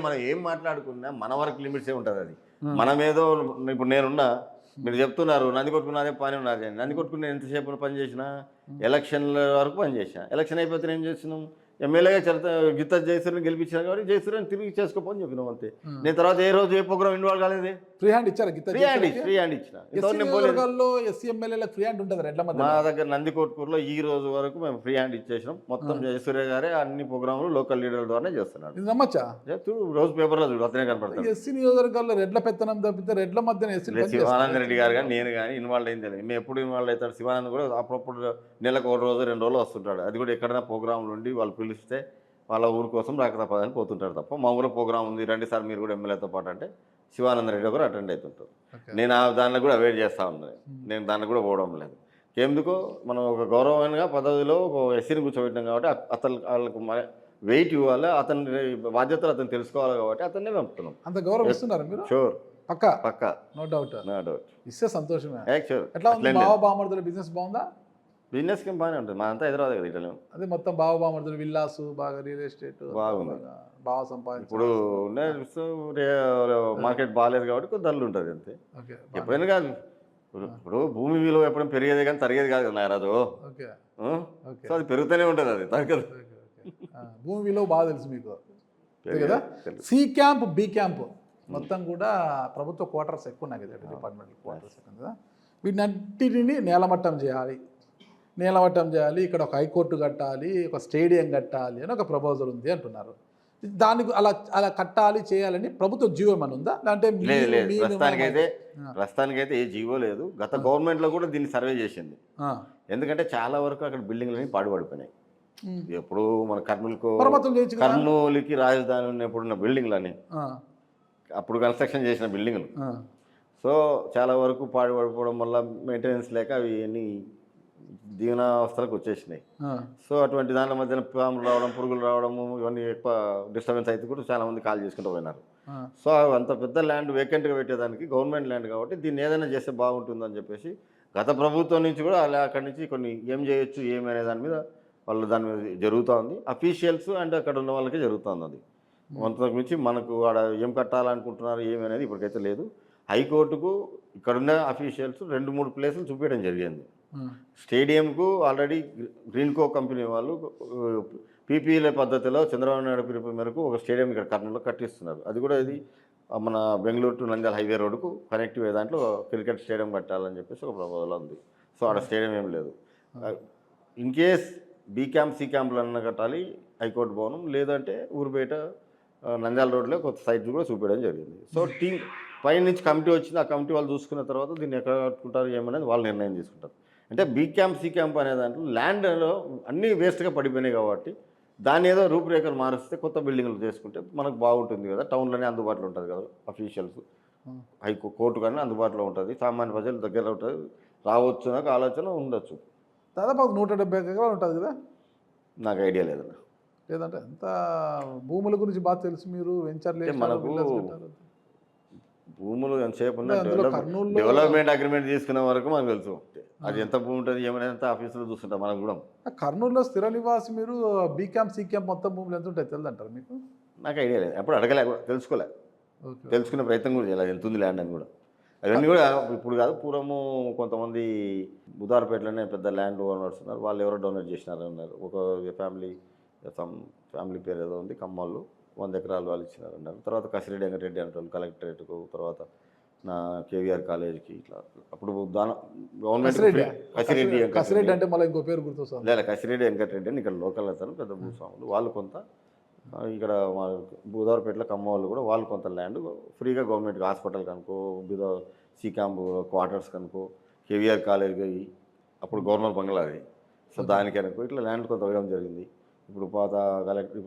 మనం ఏం మాట్లాడుకున్నా మన వరకు లిమిట్సే ఉంటుంది. అది మనమేదో ఇప్పుడు నేనున్నా, మీరు చెప్తున్నారు నందికొట్టుకున్నారే పని ఉన్నారు, నందికొట్టుకుని నేను ఎంతసేపు పని చేసినా ఎలక్షన్ల వరకు పని చేసిన. ఎలక్షన్ అయిపోతే ఏం చేస్తున్నాం, ఎమ్మెల్యేగా గీతా జయసూర్ని గెలిపించాను కాబట్టి జయసూర్ని తిరిగి చేసుకోపోని చెప్పినాం అంతే. నేను తర్వాత ఏ రోజు ఏ ప్రోగ్రామ్ ఇన్వాల్వ్ కాలేదు. ఫ్రీ హ్యాండ్ ఇచ్చారు, ఫ్రీ హ్యాండ్ ఇచ్చిన. మా దగ్గర నందికొట్కూరులో ఈ రోజు వరకు మేము ఫ్రీ హ్యాండ్ ఇచ్చేసినాం. మొత్తం జయసూర్య గారే అన్ని ప్రోగ్రాములు లోకల్ లీడర్ల ద్వారానే చేస్తున్నాడు. నమ్మచ్చా? రోజు పేపర్లో చూడు, అతనే కనపడతాడు. ఎస్సీ నియోజకవర్గాల్లో రెడ్ల పెత్తనం తప్పితే రెడ్ల మధ్య శివానంద రెడ్డి గారు కానీ నేను కానీ ఇన్వాల్వ్ అయింది. మేము ఎప్పుడు ఇన్వాల్వ్ అవుతాడు. శివానంద్ కూడా అప్పుడప్పుడు నెలకు 1 రోజు 2 రోజులు వస్తుంటాడు. అది కూడా ఎక్కడైనా ప్రోగ్రాంలు ఉండి వాళ్ళు పిలిస్తే వాళ్ళ ఊరి కోసం రాక తప్పదని పోతుంటాడు తప్ప, మా ఊరిలో ప్రోగ్రామ్ ఉంది రండి సార్ మీరు కూడా ఎమ్మెల్యేతో పాటు అంటే శివానంద రెడ్డి కూడా అటెండ్ అవుతుంటారు. నేను దాన్ని కూడా అవాయిడ్ చేస్తూ ఉన్నాను, నేను దాన్ని కూడా పోవడం లేదు. ఎందుకో మనం ఒక గౌరవమైన పదవిలో ఒక ఎస్సీని కూర్చోబెట్టాం కాబట్టి వాళ్ళకు వెయిట్ ఇవ్వాలి, అతని బాధ్యతలు అతను తెలుసుకోవాలి కాబట్టి అతన్నే పంపుతున్నాం. అంత గౌరవం ఇస్తున్నారు మీరు? షూర్, పక్క, నో డౌట్. ఇస్తే సంతోషమే. షూర్. ఎట్లా ఉంది బావబామర్దుల బిజినెస్? బాగుందా? బిజినెస్ కి బాగానే ఉంటుంది, మా అంతా హైదరాబాద్ కదా ఇటలేము. అదే మొత్తం బావబామర్దులు విల్లాసు, బాగా రియల్ ఎస్టేట్ బాగుంది, బాగా సంపాదించి. ఇప్పుడు మార్కెట్ బాగాలేదు కాబట్టి కొద్ది డల్ ఉంటుంది అంతే. ఎప్పుడైనా కాదు, ఇప్పుడు భూమి విలువ ఎప్పుడైనా పెరిగేది కానీ తరిగేది కాదు కదా నారాజు. సో అది పెరుగుతూనే ఉంటుంది, అది తగ్గదు. భూమి విలువ బాగా తెలుసు మీకు కదా. సి క్యాంప్, బి క్యాంప్ మొత్తం కూడా ప్రభుత్వ క్వార్టర్స్ ఎక్కువ ఉన్నాయి కదా, డిపార్ట్మెంట్ క్వార్టర్స్ ఎక్కువ కదా. వీటినన్నిటిని నేలమట్టం చేయాలి, ఇక్కడ ఒక హైకోర్టు కట్టాలి, ఒక స్టేడియం కట్టాలి అని ఒక ప్రపోజల్ ఉంది అంటున్నారు. దానికి అలా అలా కట్టాలి చేయాలని ప్రభుత్వ జీవో ఏమైనా ఉందా అంటే లేదు లేదు, మీరు ప్రస్తుతానికైతే ఏ జీవో లేదు. గత గవర్నమెంట్లో కూడా దీన్ని సర్వే చేసింది. ఎందుకంటే చాలా వరకు అక్కడ బిల్డింగ్లని పాడుపడిపోయినాయి. ఎప్పుడు మన మరమ్మతులు చేయొచ్చు కదా? కర్నూలుకి రాజధాని ఉన్నప్పుడున్న బిల్డింగ్లని, అప్పుడు కన్స్ట్రక్షన్ చేసిన బిల్డింగ్లు. సో చాలా వరకు పాడుపడిపోవడం వల్ల మెయింటెనెన్స్ లేక అవి అన్ని దీవనావస్థలకు వచ్చేసినాయి. సో అటువంటి దాని మధ్యన పాములు రావడం, పురుగులు రావడము, ఇవన్నీ ఎక్కువ డిస్టర్బెన్స్ అయితే కూడా చాలా మంది కాల్ చేసుకుంటూ పోయినారు. సో అంత పెద్ద ల్యాండ్ వేకెంట్గా పెట్టేదానికి గవర్నమెంట్ ల్యాండ్ కాబట్టి దీన్ని ఏదైనా చేస్తే బాగుంటుందని చెప్పేసి గత ప్రభుత్వం నుంచి కూడా అలా అక్కడి నుంచి కొన్ని ఏం చేయొచ్చు ఏమి అనే దాని మీద వాళ్ళు దాని మీద జరుగుతూ ఉంది. అఫీషియల్స్ అండ్ అక్కడ ఉన్న వాళ్ళకి జరుగుతుంది అది. అంతకు మించి మనకు ఆడ ఏం కట్టాలనుకుంటున్నారు ఏమి అనేది ఇప్పటికైతే లేదు. హైకోర్టుకు ఇక్కడున్న అఫీషియల్స్ 2-3 ప్లేసులు చూపించడం జరిగింది. స్టేడియంకు ఆల్రెడీ గ్రీన్కో కంపెనీ వాళ్ళు పీపీఎల్ పద్ధతిలో చంద్రబాబు నాయుడు పిలుపు మేరకు ఒక స్టేడియం ఇక్కడ కర్నూలులో కట్టిస్తున్నారు. అది కూడా ఇది మన బెంగళూరు టు నంద్యాల హైవే రోడ్డుకు కనెక్టివ్ దాంట్లో క్రికెట్ స్టేడియం కట్టాలని చెప్పేసి ఒక ప్రపోజల్ ఉంది. సో ఆడ స్టేడియం ఏం లేదు. In case B camp C క్యాంపులు అన్న కట్టాలి హైకోర్టు భవనం, లేదంటే ఊరు బయట నంద్యాల రోడ్లో కొత్త సైట్ కూడా చూపించడం జరిగింది. సో టీం పై నుంచి కమిటీ వచ్చింది, ఆ కమిటీ వాళ్ళు చూసుకున్న తర్వాత దీన్ని ఎక్కడ కట్టుకుంటారు ఏమనేది వాళ్ళు నిర్ణయం తీసుకుంటారు. అంటే బీ క్యాంప్ సి క్యాంప్ అనే దాంట్లో ల్యాండ్లో అన్నీ వేస్ట్గా పడిపోయినాయి కాబట్టి దాన్ని ఏదో రూపురేఖలు మారిస్తే కొత్త బిల్డింగ్లు చేసుకుంటే మనకు బాగుంటుంది కదా. టౌన్లోనే అందుబాటులో ఉంటుంది కదా, అఫీషియల్స్ కోర్టు కానీ అందుబాటులో ఉంటుంది, సామాన్య ప్రజల దగ్గర ఉంటుంది, రావచ్చు నాకు ఆలోచన ఉండొచ్చు. దాదాపు 170 ఎకరాలు ఉంటుంది కదా? నాకు ఐడియా లేదన్న. లేదంటే ఎంత భూముల గురించి బాగా తెలుసు మీరు, వెంచర్లు మనకు భూములు ఎంతసేపు డెవలప్మెంట్ అగ్రిమెంట్ తీసుకునే వరకు మనకు తెలుసు. అది ఎంత భూమి ఉంటుంది ఏమైనా ఎంత ఆఫీసులో చూస్తుంటాం మనం కూడా. కర్నూలులో స్థిర నివాసి మీరు బీ క్యాంప్ సి క్యాంప్ మొత్తం భూములు ఎంత ఉంటాయి తెలుదంటారు మీకు? నాకు ఐడియా లేదు, ఎప్పుడు అడగలే, తెలుసుకోలే, తెలుసుకునే ప్రయత్నం కూడా చేయాలి ఎంత ఉంది ల్యాండ్ అని కూడా. అవన్నీ కూడా ఇప్పుడు కాదు, పూర్వము కొంతమంది బుధారపేటలోనే పెద్ద ల్యాండ్ ఓనర్స్ ఉన్నారు, వాళ్ళు ఎవరో డొనేట్ చేసినారు అన్నారు. ఒక ఫ్యామిలీ పేరు ఏదో ఉంది, కమ్మోళ్ళు 100 ఎకరాలు వాళ్ళు ఇచ్చినారు అన్నారు. తర్వాత కసిరెడ్డి వెంకటరెడ్డి అంటారు కలెక్టరేట్కు, తర్వాత నా కేవీఆర్ కాలేజ్కి, ఇట్లా అప్పుడు గవర్నమెంట్ కసిరెడ్డి అంటే మళ్ళీ ఇంకో పేరు గుర్తొస్తుంది. లేదా కసిరెడ్డి వెంకటరెడ్డి అని ఇక్కడ లోకల్ అతను పెద్ద భూస్వాములు, వాళ్ళు కొంత ఇక్కడ మా బుధారపేటలో కమ్మవాళ్ళు కూడా వాళ్ళు కొంత ల్యాండ్ ఫ్రీగా గవర్నమెంట్కి హాస్పిటల్ కనుకో, సి క్యాంప్ క్వార్టర్స్ కనుకో, కేవీఆర్ కాలేజ్కి అప్పుడు గవర్నర్ బంగ్లా అది. సో దానికి అనుకో ఇట్లా ల్యాండ్ కొంత ఇవ్వడం జరిగింది. ఇప్పుడు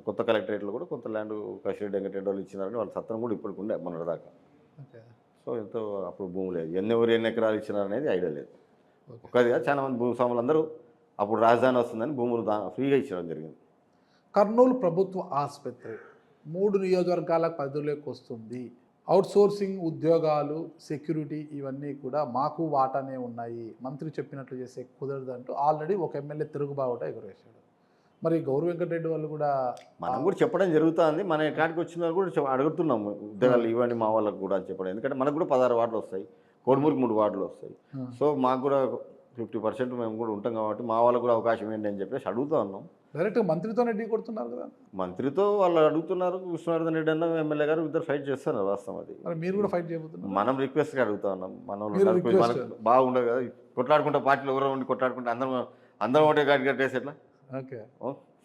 కొత్త కలెక్టరేట్లో కూడా కొంత ల్యాండ్ కసిరెడ్డి వెంకటరెడ్డి వాళ్ళు ఇచ్చినారని వాళ్ళ సత్రం కూడా ఇప్పటికి ఉండే మొన్నటిదాకా. సో ఎంతో అప్పుడు భూమి లేదు, ఎన్ని ఎకరాలు ఇచ్చినారనేది ఐడియా లేదు. ఒక్కదిగా చాలా మంది భూస్వాములు అందరూ అప్పుడు రాజధాని వస్తుందని భూములు ఫ్రీగా ఇచ్చడం జరిగింది. కర్నూలు ప్రభుత్వ ఆసుపత్రి 3 నియోజకవర్గాల పరిధిలోకి వస్తుంది. అవుట్సోర్సింగ్ ఉద్యోగాలు, సెక్యూరిటీ ఇవన్నీ కూడా మాకు వాటానే ఉన్నాయి, మంత్రి చెప్పినట్లు చేసే కుదరదంటూ ఆల్రెడీ ఒక ఎమ్మెల్యే తిరుగుబావుట ఎగురేశాడు. మరి గౌరవ వెంకటరెడ్డి వాళ్ళు కూడా మనం కూడా చెప్పడం జరుగుతుంది. మన కాడికి వచ్చిన వాళ్ళు కూడా అడుగుతున్నాము ఉద్యోగాలు ఇవ్వండి మా వాళ్ళకు కూడా అని చెప్పడం. ఎందుకంటే మనకు కూడా 16 వార్డులు వస్తాయి, కోడుమూరికి 3 వార్డులు వస్తాయి. సో మాకు కూడా 50% మేము కూడా ఉంటాం కాబట్టి మా వాళ్ళకు కూడా అవకాశం ఏంటి అని చెప్పేసి అడుగుతూ ఉన్నాం. డైరెక్ట్గా మంత్రితోనే ఢీ కొడుతున్నారు కదా. మంత్రితో వాళ్ళు అడుగుతున్నారు, విష్ణువర్ధన్ రెడ్డి అన్న ఎమ్మెల్యే గారు ఇద్దరు ఫైట్ చేస్తున్నారు. వాస్తవం అది. మీరు కూడా ఫైట్ చేయబోతున్నారు. మనం రిక్వెస్ట్గా అడుగుతా ఉన్నాం. మనకు బాగుండదు కదా కొట్లాడుకుంటే, పార్టీలు ఎవరో ఉండి కొట్లాడుకుంటే అందరం ఒకటే గాడి కట్టేసి ఎట్లా. ఓకే.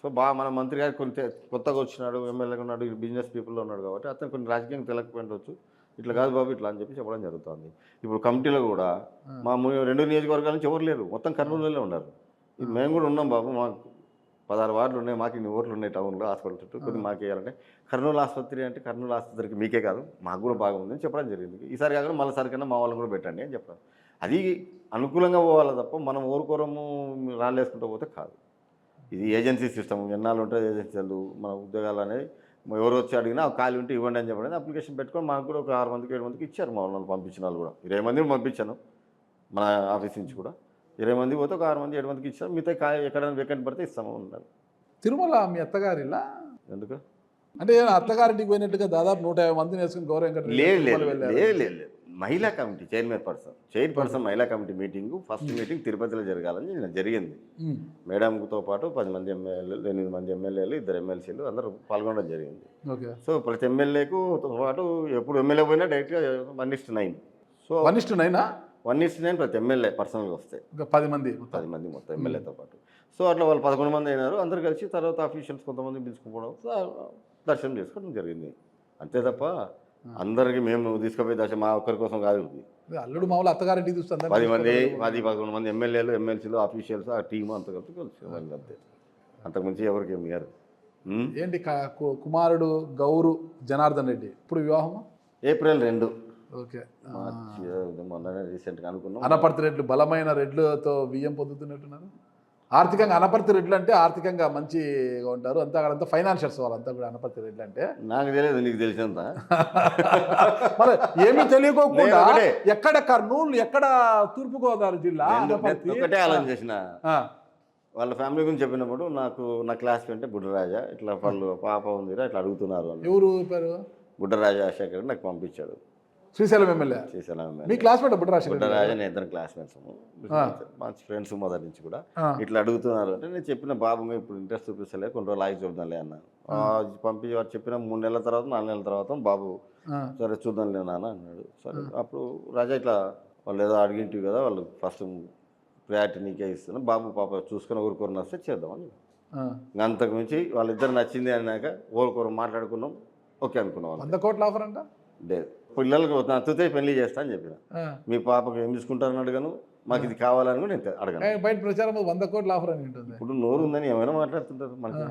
సో మన మంత్రి గారు కొన్ని కొత్తగా వచ్చినాడు, ఎమ్మెల్యేగా ఉన్నాడు, బిజినెస్ పీపుల్లో ఉన్నాడు కాబట్టి అతను కొన్ని రాజకీయం తెలకపోయిండొచ్చు. ఇట్లా కాదు బాబు ఇట్లా అని చెప్పి చెప్పడం జరుగుతుంది. ఇప్పుడు కమిటీలో కూడా మా 2 నియోజకవర్గాల నుంచి ఎవరు లేరు, మొత్తం కర్నూలులో ఉన్నారు. మేము కూడా ఉన్నాం బాబు, మాకు 16 వార్డులు ఉన్నాయి, మాకు ఇన్ని ఓట్లు ఉన్నాయి టౌన్లో హాస్పిటల్ చుట్టూ, కొద్దిగా మాకు వేయాలంటే కర్నూలు ఆసుపత్రి అంటే కర్నూలు ఆసుపత్రికి మీకే కాదు మాకు కూడా బాగుందని చెప్పడం జరిగింది. ఈసారి కాకుండా మళ్ళీ సరికన్నా మా వాళ్ళని కూడా పెట్టండి అని చెప్పారు. అది అనుకూలంగా పోవాలి తప్ప మనం ఊరుకోరము రాళ్ళేసుకుంటూ పోతే కాదు. ఇది ఏజెన్సీ సిస్టమ్, ఎన్నాళ్ళు ఉంటుంది ఏజెన్సీలు. మన ఉద్యోగాలు అనేది ఎవరు వచ్చి అడిగినా ఖాళీ ఉంటే ఇవ్వండి అని చెప్పడం అప్లికేషన్ పెట్టుకొని మాకు కూడా ఒక 6 మందికి 7 మందికి ఇచ్చారు. మా వాళ్ళని పంపించిన వాళ్ళు కూడా 20 మందిని పంపించాను మన ఆఫీస్ నుంచి కూడా. 20 మంది పోతే ఒక 6 మంది 7 మందికి ఇచ్చారు. మిగతా ఎక్కడైనా వేకెంట్ పడితే ఇస్తాము ఉన్నారు. తిరుమల మీ అత్తగారిలా ఎందుకు అంటే అత్తగారింటికి పోయినట్టుగా దాదాపు 150 మందిని వేసుకుని గౌరవం లేదు. మహిళా కమిటీ చైర్పర్సన్ మహిళా కమిటీ మీటింగ్ ఫస్ట్ మీటింగ్ తిరుపతిలో జరగాలని జరిగింది. మేడంతో పాటు 10 మంది ఎమ్మెల్యేలు, 8 మంది ఎమ్మెల్యేలు, 2 ఎమ్మెల్సీలు అందరూ పాల్గొనడం జరిగింది. సో ప్రతి ఎమ్మెల్యేకు పాటు ఎప్పుడు ఎమ్మెల్యే పోయినా డైరెక్ట్గా 1:9. సో 1:9 ప్రతి ఎమ్మెల్యే పర్సనల్గా వస్తాయి. 10 మంది మొత్తం ఎమ్మెల్యేతో పాటు. సో అట్లా వాళ్ళు 11 మంది అయినారు. అందరూ కలిసి తర్వాత అఫీషియల్స్ కొంతమంది పిలుచుకుపోవడం దర్శనం చేసుకోవడం జరిగింది. అంతే తప్ప అందరికీ మేము తీసుకుపోయి దర్శనం మా ఒక్కరి కోసం కాదు ఇది. అల్లుడు మామూలు అత్తగారింటికి చూస్తుంది 10-11 మంది ఎమ్మెల్యేలు, ఎమ్మెల్సీలు, ఆఫీషియల్స్, ఆ టీము అంత కలిసి వాళ్ళు అంతే. అంతకుమించి ఎవరికి ఏమి ఇయ్యారు. ఏంటి కుమారుడు గౌరు జనార్దన్ రెడ్డి ఇప్పుడు వివాహమా? April 2 okay. మొన్ననే రీసెంట్గా అనుకున్నాం. అనపర్తి రెడ్లు బలమైన రెడ్లతో బియ్యం పొందుతున్నట్టున్నారు. ఆర్థికంగా అనపర్తి రెడ్లు అంటే ఆర్థికంగా మంచిగా ఉంటారు, అంతా ఫైనాన్షియల్స్ వాళ్ళంతా కూడా అనపర్తి రెడ్లు అంటే. నాకు తెలియదు, నీకు తెలిసినంత. మరి ఏమీ తెలియకోకుండా ఎక్కడ కర్నూలు, ఎక్కడ తూర్పుగోదావరి జిల్లా అనపర్తి. ఒకటే ఆలోచన చేసిన వాళ్ళ ఫ్యామిలీ గురించి చెప్పినప్పుడు నాకు నా క్లాస్ అంటే బుడ్డరాజా ఇట్లా వాళ్ళు పాప ఉందిరా ఇట్లా అడుగుతున్నారు అని. ఎవరు పేరు? బుడ్డరాజా శేఖర్ నాకు పంపించాడు. శ్రీశైలం ఎమ్మెల్యే. శ్రీశైలం మీ క్లాస్మేట్ బుడ్డరాజా? బుడ్డరాజా నేను ఇద్దరు క్లాస్మేట్స్, మంచి ఫ్రెండ్స్ మొదటి నుంచి కూడా. ఇట్లా అడుగుతున్నారు అంటే నేను చెప్పిన బాబు ఇప్పుడు ఇంట్రెస్ట్ చూపిస్తలే, కొన్ని రోజులు ఆగి చూద్దాంలే అన్నాను. పంపి వారు చెప్పిన 3 నెలల తర్వాత 4 నెలల తర్వాత బాబు సరే చూద్దాంలే నాన్న అన్నాడు. సరే అప్పుడు రాజా ఇట్లా వాళ్ళు ఏదో అడిగింటివి కదా, వాళ్ళు ఫస్ట్ ప్రయారిటీ నీకే ఇస్తున్నాను, బాబు పాప చూసుకొని ఊరుకోరు వస్తే చేద్దామని. అంతకు మించి వాళ్ళిద్దరు నచ్చింది అన్నాక ఊరుకోరు మాట్లాడుకున్నాం, ఓకే అనుకున్నాం. 100 కోట్ల ఆఫర్ అంట లేదు. పిల్లలకు నచ్చితే పెళ్లి చేస్తా అని చెప్పిన. మీ పాపకు ఏం చూసుకుంటారని అడగను, మాకు ఇది కావాలని కూడా నేను అడగను. బయట ప్రచారం 100 కోట్ల ఆఫర్ అని ఉంటుంది. ఇప్పుడు నోరు ఉందని ఏమైనా మాట్లాడుతుంటారు మనకి.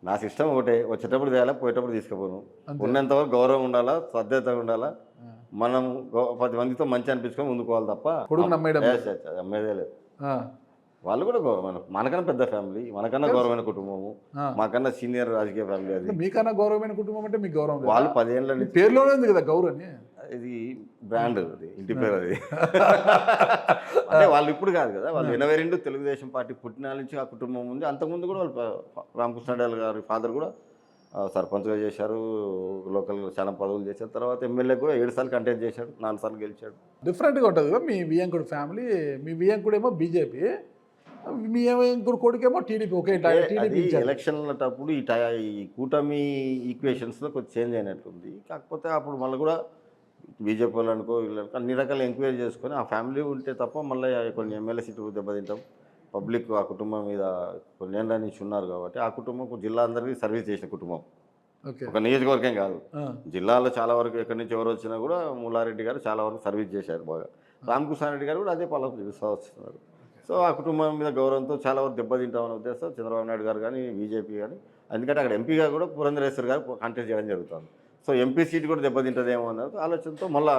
నా సిస్టమ్ ఒకటే, వచ్చేటప్పుడు తేలా, పోయేటప్పుడు తీసుకుపోను. ఉన్నంతవరకు గౌరవం ఉండాలా, శ్రద్ధత ఉండాలా, మనం 10 మందితో మంచి అనిపించుకొని ముందుకోవాలి తప్ప అమ్మేదే లేదు. వాళ్ళు కూడా గౌరవం, మనకన్నా పెద్ద ఫ్యామిలీ, మనకన్నా గౌరవమైన కుటుంబము, మాకన్నా సీనియర్ రాజకీయ ఫ్యామిలీ. అది మీకన్నా గౌరవమైన కుటుంబం అంటే మీకు గౌరవం. వాళ్ళు 10 ఏళ్ళ పేరులోనే ఉంది కదా గౌరవ్ అని. ఇది బ్రాండ్, అది ఇంటి పేరు. అది అంటే వాళ్ళు ఇప్పుడు కాదు కదా, వాళ్ళు 82 తెలుగుదేశం పార్టీ పుట్టిన నుంచి ఆ కుటుంబం ఉంది. అంతకుముందు కూడా వాళ్ళు రామకృష్ణారెడ్డి గారి ఫాదర్ కూడా సర్పంచ్గా చేశారు, లోకల్ చాలా పదవులు చేశారు. తర్వాత ఎమ్మెల్యే కూడా 7 సార్లు కంటెస్ట్ చేశాడు, 4 సార్లు గెలిచాడు. డిఫరెంట్గా ఉంటుంది కదా మీ వియ్యంకుడు ఫ్యామిలీ. మీ వియ్యంకుడు ఏమో బీజేపీ, మీ వియ్యంకుడు కొడుకేమో టీడీపీ. ఒకే ఎలక్షన్లటప్పుడు ఈ కూటమి ఈక్వేషన్స్లో కొంచెం చేంజ్ అయినట్టుంది. కాకపోతే అప్పుడు మళ్ళీ కూడా బీజేపీ వాళ్ళు అనుకో వీళ్ళనుకో అన్ని రకాల ఎంక్వైరీ చేసుకొని ఆ ఫ్యామిలీ ఉంటే తప్ప మళ్ళీ కొన్ని ఎమ్మెల్యే సీట్లు దెబ్బతింటాం. పబ్లిక్ ఆ కుటుంబం మీద కొన్ని ఏళ్ళ నుంచి ఉన్నారు కాబట్టి ఆ కుటుంబం జిల్లా అందరికీ సర్వీస్ చేసిన కుటుంబం, ఒక నియోజకవర్గం కాదు, జిల్లాలో చాలా వరకు ఎక్కడి నుంచి ఎవరు వచ్చినా కూడా మూలారెడ్డి గారు చాలా వరకు సర్వీస్ చేశారు బాగా. రామకృష్ణారెడ్డి గారు కూడా అదే పాలన వస్తున్నారు. సో ఆ కుటుంబం మీద గౌరవంతో చాలా వరకు దెబ్బతింటామనే ఉద్దేశం చంద్రబాబు నాయుడు గారు కానీ బీజేపీ కానీ, ఎందుకంటే అక్కడ ఎంపీగా కూడా పురంధరేశ్వర్ గారు కంటెస్ట్ చేయడం జరుగుతుంది. సో ఎంపీ సీట్ కూడా దెబ్బతింటుందేమో అన్న ఆలోచనతో మళ్ళీ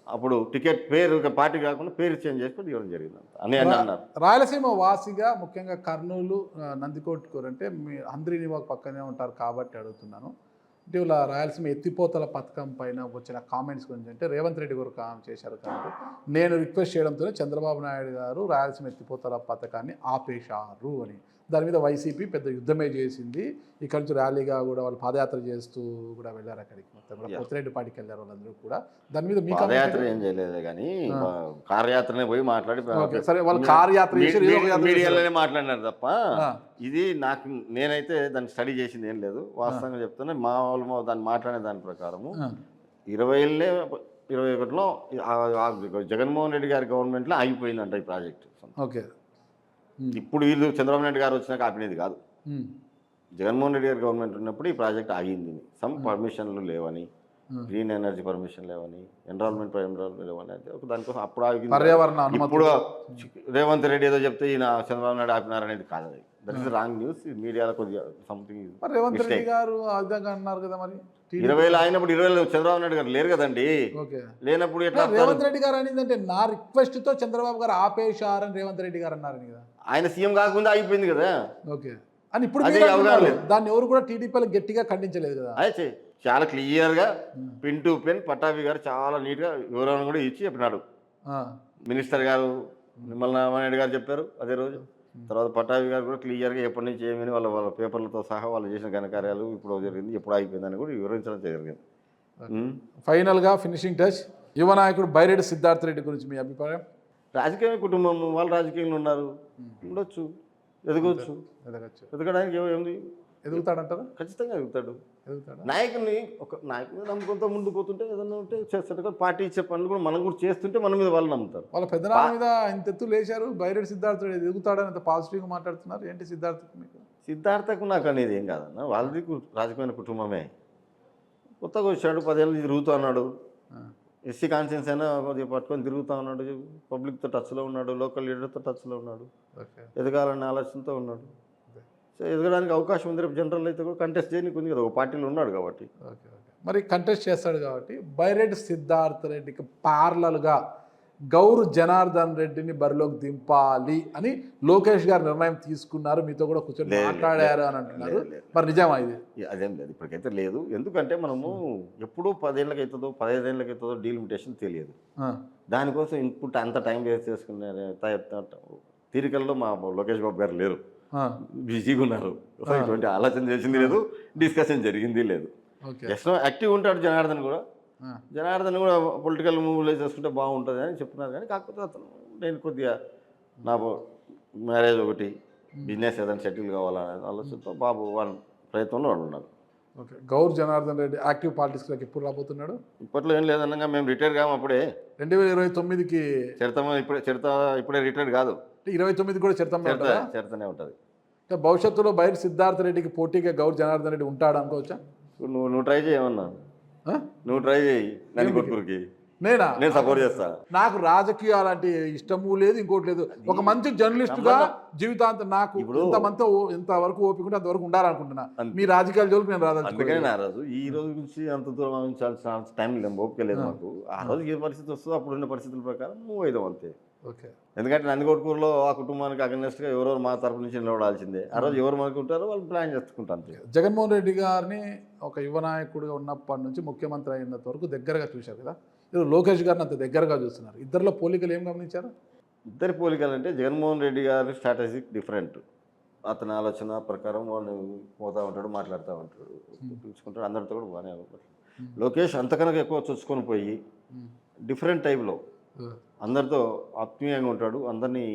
అప్పుడు టికెట్ పేరు పార్టీ కాకుండా పేరు చేంజ్ చేసుకుని ఇవ్వడం జరిగింది అని అన్నారు. రాయలసీమ వాసిగా ముఖ్యంగా కర్నూలు, నందికొట్కూరు అంటే మీ హంద్రీనివాక్ పక్కనే ఉంటారు కాబట్టి అడుగుతున్నాను. ఇటీవల రాయలసీమ ఎత్తిపోతల పథకం పైన వచ్చిన కామెంట్స్ గురించి అంటే రేవంత్ రెడ్డి గారు కామెంట్ చేశారు కాబట్టి నేను రిక్వెస్ట్ చేయడంతోనే చంద్రబాబు నాయుడు గారు రాయలసీమ ఎత్తిపోతల పథకాన్ని ఆపేశారు అని. దాని మీద వైసీపీ పెద్ద యుద్ధమే చేసింది. ఇక్కడ నుంచి ర్యాలీగా కూడా వాళ్ళు పాదయాత్ర చేస్తూ కూడా వెళ్ళారు అక్కడికి, మొత్తం కూడా పొత్తిరెడ్డి పార్టీకి వెళ్ళారు వాళ్ళందరూ కూడా. దాని మీద మీ పాదయాత్ర ఏం చేయలేదు కానీ కార్యాత్రనే పోయి మాట్లాడి సరే వాళ్ళు కార్యాత్ర మీడియాలోనే మాట్లాడినారు తప్ప ఇది నాకు నేనైతే దాన్ని స్టడీ చేసింది ఏం లేదు. వాస్తవంగా చెప్తున్నా మా వాళ్ళు దాన్ని మాట్లాడే దాని ప్రకారము 2021లో జగన్మోహన్ రెడ్డి గారి గవర్నమెంట్లో ఆగిపోయిందంట ఈ ప్రాజెక్ట్. ఓకే. ఇప్పుడు వీళ్ళు చంద్రబాబు నాయుడు గారు వచ్చినాక ఆపినది కాదు, జగన్మోహన్ రెడ్డి గారి గవర్నమెంట్ ఉన్నప్పుడు ఈ ప్రాజెక్ట్ ఆగింది. సమ్ పర్మిషన్లు లేవని, గ్రీన్ ఎనర్జీ పర్మిషన్ లేవని, ఎన్విరాన్మెంట్ లేవని, అంటే ఒక దానికోసం అప్పుడు ఆగింది. ఇప్పుడు రేవంత్ రెడ్డి ఏదో చెప్తే ఈయన చంద్రబాబు నాయుడు ఆపినారనేది కాదు, అది దట్ ఇస్ రాంగ్ న్యూస్. మీడియాలో కొద్దిగా సంథింగ్ రేవంత్ రెడ్డి గారు అన్నారు కదా మరి 20 అయినప్పుడు 20 చంద్రబాబు నాయుడు గారు లేరు కదండి. లేనప్పుడు ఎట్లా రేవంత్ రెడ్డి గారు అనేది నా రిక్వెస్ట్ తో చంద్రబాబు గారు ఆపేశారని రేవంత్ రెడ్డి గారు అన్నారని కదా. ఆయన సీఎం కాకుండా అయిపోయింది కదా. ఓకే అని ఇప్పుడు దాన్ని ఎవరు కూడా టీడీపీలో గట్టిగా ఖండించలేదు కదా. అదే చాలా క్లియర్గా పిన్ టు పిన్ పట్టాభి గారు చాలా నీట్గా వివరణ కూడా ఇచ్చి చెప్పినాడు. మినిస్టర్ గారు నిమ్మల రామారెడ్డి గారు చెప్పారు అదే రోజు. తర్వాత పట్టాభి గారు కూడా క్లియర్గా ఎప్పటి నుంచి ఏమని వాళ్ళ పేపర్లతో సహా వాళ్ళు చేసిన ఘనకార్యాలు ఇప్పుడు జరిగింది, ఎప్పుడు అయిపోయిందని కూడా వివరించడం జరిగింది. ఫైనల్గా ఫినిషింగ్ టచ్, యువ నాయకుడు బైరెడ్డి సిద్ధార్థ రెడ్డి గురించి మీ అభిప్రాయం? రాజకీయ కుటుంబం, వాళ్ళు రాజకీయంలో ఉన్నారు, ఉండొచ్చు, ఎదగవచ్చు. ఎదగడానికి ఏముంది, ఎదుగుతాడంటారా? ఖచ్చితంగా ఎదుగుతాడు. నాయకుడిని నమ్ముకుంటూ ముందుకు పోతుంటే ఏదన్నా ఉంటే చేస్తాడు. కానీ పార్టీ ఇచ్చే పనులు కూడా మనం కూడా చేస్తుంటే మన మీద వాళ్ళు నమ్ముతారు. వాళ్ళ పెద్దనాన్న మీద ఇంత ఎత్తు లేచారు, బైరెడ్డి సిద్ధార్థ రెడ్డి ఎదుగుతాడని అంత పాజిటివ్గా మాట్లాడుతున్నారు. ఏంటి సిద్ధార్థ మీకు? సిద్ధార్థకు నాకు అనేది ఏం కాదన్న, వాళ్ళది రాజకీయ కుటుంబమే. కొత్తగా వచ్చాడు, 10 ఏళ్ళు తిరుగుతూ అన్నాడు. ఎస్సీ కాన్షియన్స్ అయినా కొద్దిగా పట్టుకొని తిరుగుతూ ఉన్నాడు, పబ్లిక్తో టచ్లో ఉన్నాడు, లోకల్ లీడర్తో టచ్లో ఉన్నాడు, ఎదగాలనే ఆలోచనతో ఉన్నాడు. సో ఎదగడానికి అవకాశం ఉంది. రేపు జనరల్ అయితే కూడా కంటెస్ట్ చేయడానికి ఉంది కదా, ఒక పార్టీలో ఉన్నాడు కాబట్టి. మరి కంటెస్ట్ చేస్తాడు కాబట్టి బైరెడ్డి సిద్ధార్థ రెడ్డికి పార్లల్గా గౌరు జనార్దన్ రెడ్డిని బరిలోకి దింపాలి అని లోకేష్ గారు నిర్ణయం తీసుకున్నారు, మీతో కూడా కూర్చొని మాట్లాడారు అని అంటున్నారు. మరి నిజమా ఇది? అదేం లేదు, ఇప్పటికైతే లేదు. ఎందుకంటే మనము ఎప్పుడూ 10 ఏళ్ళకి అవుతుందో 15 ఏళ్ళకి అవుతుందో డీలిమిటేషన్ తెలియదు. దానికోసం ఇన్పుట్ అంత టైం వేస్ట్ చేసుకునే తీరికల్లో మా లోకేష్ బాబు గారు లేరు, బిజీగా ఉన్నారు. ఇటువంటి ఆలోచన చేసింది లేదు, డిస్కషన్ జరిగింది లేదు. జస్ట్ యాక్టివ్ ఉంటాడు జనార్దన్ కూడా. జనార్దన్ కూడా పొలిటికల్ మూవ్లో చేసుకుంటే బాగుంటుంది అని చెప్తున్నారు. కానీ కాకపోతే అతను నేను కొద్దిగా నా మ్యారేజ్ ఒకటి, బిజినెస్ ఏదైనా సెటిల్ కావాలనే ఆలోచనతో బాబు వాళ్ళ ప్రయత్నంలో వాళ్ళు ఉన్నారు. ఓకే, గౌర్ జనార్దన్ రెడ్డి యాక్టివ్ పాలిటిక్స్లోకి ఎప్పుడు రాబోతున్నాడు? ఇప్పట్లో ఏం లేదన్నగా, మేము రిటైర్ కాము. అప్పుడే 2029కి చెడతాము. ఇప్పుడే రిటైర్ కాదు, 29 కూడా చెడతానే ఉంటుంది. అంటే భవిష్యత్తులో బైరెడ్డి సిద్ధార్థ రెడ్డికి పోటీగా గౌర్ జనార్దన్ రెడ్డి ఉంటాడు అనుకోవచ్చా? నువ్వు ట్రై చేయమన్నా, నువ్వు ట్రై చేయి. నందికొట్కూరుకి నేను సపోర్ట్ చేస్తా. నాకు రాజకీయాలు అంటే ఇష్టము లేదు, ఇంకోటి లేదు. ఒక మంచి జర్నలిస్ట్ గా జీవితాంతం నాకు ఇంతవరకు ఓపిక ఉంటే అంతవరకు ఉండాలనుకుంటున్నా. మీ రాజకీయాల జోలికి నేను రాదు. అందుకని నా రోజు ఈ రోజు నుంచి అంత దూరం ఆలోచించాల్సిన టైం లేదు, ఓపిక లేదు నాకు. ఆ రోజు ఏ పరిస్థితి వస్తుందో అప్పుడున్న పరిస్థితుల ప్రకారం మూవ్ అయిదాం అంతే. ఓకే, ఎందుకంటే నందికొట్కూరులో ఆ కుటుంబానికి అగెన్స్ట్గా ఎవరెవరు మా తరపు నుంచి నిలబడాల్సిందే. ఆ రోజు ఎవరు మనకు ఉంటారో వాళ్ళు ప్లాన్ చేసుకుంటారు అంతే. జగన్మోహన్ రెడ్డి గారిని ఒక యువ నాయకుడిగా ఉన్నప్పటి నుంచి ముఖ్యమంత్రి అయినంత వరకు దగ్గరగా చూశారు కదా, ఇప్పుడు లోకేష్ గారిని అంత దగ్గరగా చూస్తున్నారు. ఇద్దరిలో పోలికలు ఏం గమనించారు? ఇద్దరి పోలికలు అంటే జగన్మోహన్ రెడ్డి గారి స్ట్రాటజీ డిఫరెంట్. అతని ఆలోచన ప్రకారం వాళ్ళు పోతూ ఉంటాడు, మాట్లాడుతూ ఉంటాడు, పిలుచుకుంటాడు, అందరితో కూడా బాగానే ఉంటాడు. లోకేష్ అంతకన్నా ఎక్కువ చొచ్చుకొని పోయి డిఫరెంట్ టైప్లో అందరితో ఆత్మీయంగా ఉంటాడు, అందరినీ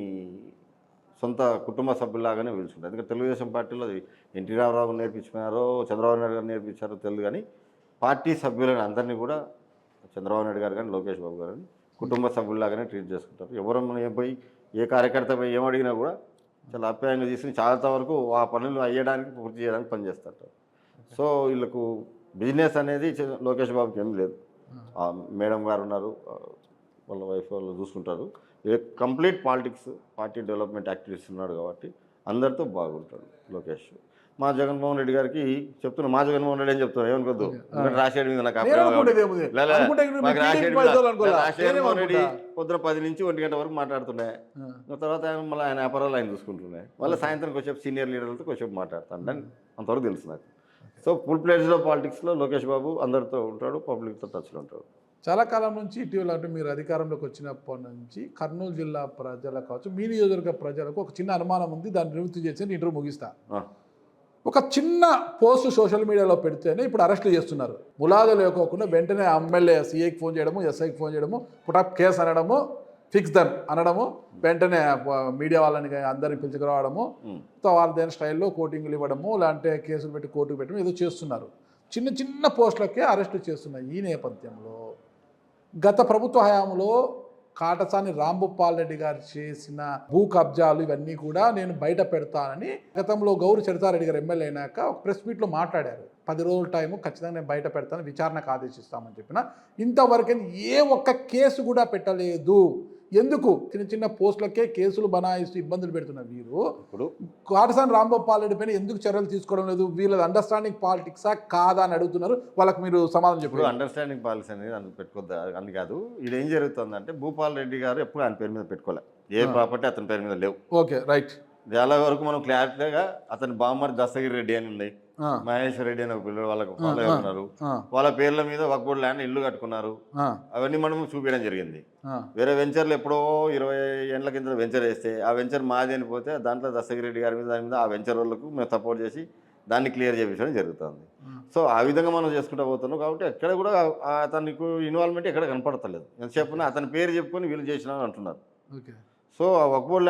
సొంత కుటుంబ సభ్యులాగానే పిలుచుకుంటాడు. ఎందుకంటే తెలుగుదేశం పార్టీలో ఎన్టీ రామారావు నేర్పించినారో చంద్రబాబు నాయుడు గారు నేర్పించారో తెలియదు, కానీ పార్టీ సభ్యులని అందరినీ కూడా చంద్రబాబు నాయుడు గారు కానీ లోకేష్ బాబు గారు కానీ కుటుంబ సభ్యుల్లాగానే ట్రీట్ చేసుకుంటారు. ఎవరు పోయి ఏ కార్యకర్త పోయి ఏమడిగినా కూడా చాలా ఆప్యాయంగా తీసుకుని చాలా వరకు ఆ పనులు అయ్యడానికి పూర్తి చేయడానికి పనిచేస్తారు. సో వీళ్ళకు బిజినెస్ అనేది లోకేష్ బాబుకి ఏం లేదు. మేడం గారు ఉన్నారు, వాళ్ళ వైఫ్ వాళ్ళు చూసుకుంటారు. Complete politics, party development activities ఉన్నాడు కాబట్టి అందరితో బాగుంటాడు లోకేష్. మా జగన్మోహన్ రెడ్డి గారికి చెప్తున్నా, మా జగన్మోహన్ రెడ్డి అని చెప్తున్నా, ఏమనుకోద్దు. రాజశేఖర్ మీద నాకు రాజశేఖర్ రెడ్డి పొద్దున 10 నుంచి 1 గంట వరకు మాట్లాడుతున్నాయి. తర్వాత మళ్ళీ ఆయన వ్యాపారాలు ఆయన చూసుకుంటున్నాయి. మళ్ళీ సాయంత్రం కొంచెం సీనియర్ లీడర్లతో కొంచెం మాట్లాడతాను, అంతవరకు తెలుసు నాకు. సో ఫుల్ ప్లేజ్లో పాలిటిక్స్లో లోకేష్ బాబు అందరితో ఉంటాడు, పబ్లిక్తో టచ్లో ఉంటాడు. చాలా కాలం నుంచి ఇటీవల అంటే మీరు అధికారంలోకి వచ్చినప్పటి నుంచి కర్నూలు జిల్లా ప్రజలకు కావచ్చు, మీ నియోజకవర్గ ప్రజలకు ఒక చిన్న అనుమానం ఉంది, దాన్ని నివృత్తి చేసి ఇంటర్వ్యూ ముగిస్తా. ఒక చిన్న పోస్ట్ సోషల్ మీడియాలో పెడితేనే ఇప్పుడు అరెస్టులు చేస్తున్నారు. ములాద లేకోకుండా వెంటనే ఎమ్మెల్యే సీఐకి ఫోన్ చేయడము, ఎస్ఐకి ఫోన్ చేయడము, పుటప్ కేసు అనడము, ఫిక్స్ దమ్ అనడము, వెంటనే మీడియా వాళ్ళని అందరిని పిలుచుకురావడము, వాళ్ళదైన స్టైల్లో కోటింగ్లు ఇవ్వడము, లేదంటే కేసులు పెట్టి కోర్టుకు పెట్టడం ఏదో చేస్తున్నారు. చిన్న చిన్న పోస్టులకే అరెస్టు చేస్తున్నారు. ఈ నేపథ్యంలో గత ప్రభుత్వ హయాంలో కాటసాని రాంభూపాల్ రెడ్డి గారు చేసిన భూ కబ్జాలు ఇవన్నీ కూడా నేను బయట పెడతానని గతంలో గౌరు చరితారెడ్డి గారు ఎమ్మెల్యే అయినాక ఒక ప్రెస్ మీట్లో మాట్లాడారు. 10 రోజుల టైము ఖచ్చితంగా నేను బయట పెడతాను, విచారణకు ఆదేశిస్తామని చెప్పిన. ఇంతవరకు ఏ ఒక్క కేసు కూడా పెట్టలేదు. ఎందుకు? చిన్న చిన్న పోస్టులకే కేసులు బనాయిస్తూ ఇబ్బందులు పెడుతున్న వీరు ఇప్పుడు కాటసాని రాంభూపాల్ రెడ్డి పైన ఎందుకు చర్యలు తీసుకోవడం లేదు? వీళ్ళది అండర్స్టాండింగ్ పాలిటిక్సా కాదా అని అడుగుతున్నారు. వాళ్ళకి మీరు సమాధానం చెప్పారు. అండర్స్టాండింగ్ పాలసీ అనేది అని పెట్టుకోద్దా అని కాదు. ఇది ఏం జరుగుతుందంటే భూపాల్ రెడ్డి గారు ఎప్పుడు ఆయన పేరు మీద పెట్టుకోలే, ఏ ప్రాపర్టీ అతని పేరు మీద లేవు. Okay, right. చాలా వరకు మనం క్లారిటీగా అతని బామ్మర్ దస్తగిరి రెడ్డి అని ఉన్నాయి, మహేశ్వర్ రెడ్డి అని ఒక పిల్లలు వాళ్ళకు ఉన్నారు, వాళ్ళ పేర్ల మీద వక్ బోర్డ్ ల్యాండ్ ఇల్లు కట్టుకున్నారు. అవన్నీ మనం చూపించడం జరిగింది. వేరే వెంచర్లు ఎప్పుడో 20 ఏళ్ల కింద వెంచర్ వేస్తే ఆ వెంచర్ మాది అనిపోతే దాంట్లో దస్తగిరి రెడ్డి గారి మీద దాని మీద ఆ వెంచర్ వాళ్ళకు మేము సపోర్ట్ చేసి దాన్ని క్లియర్ చేయించడం జరుగుతుంది. సో ఆ విధంగా మనం చేసుకుంటూ పోతున్నాం. కాబట్టి ఎక్కడ కూడా అతనికి ఇన్వాల్వ్మెంట్ ఎక్కడ కనపడతలేదు. ఎంతసేపు అతని పేరు చెప్పుకొని వీళ్ళు చేసినా అంటున్నారు. సో ఆ వక్ బోర్డ్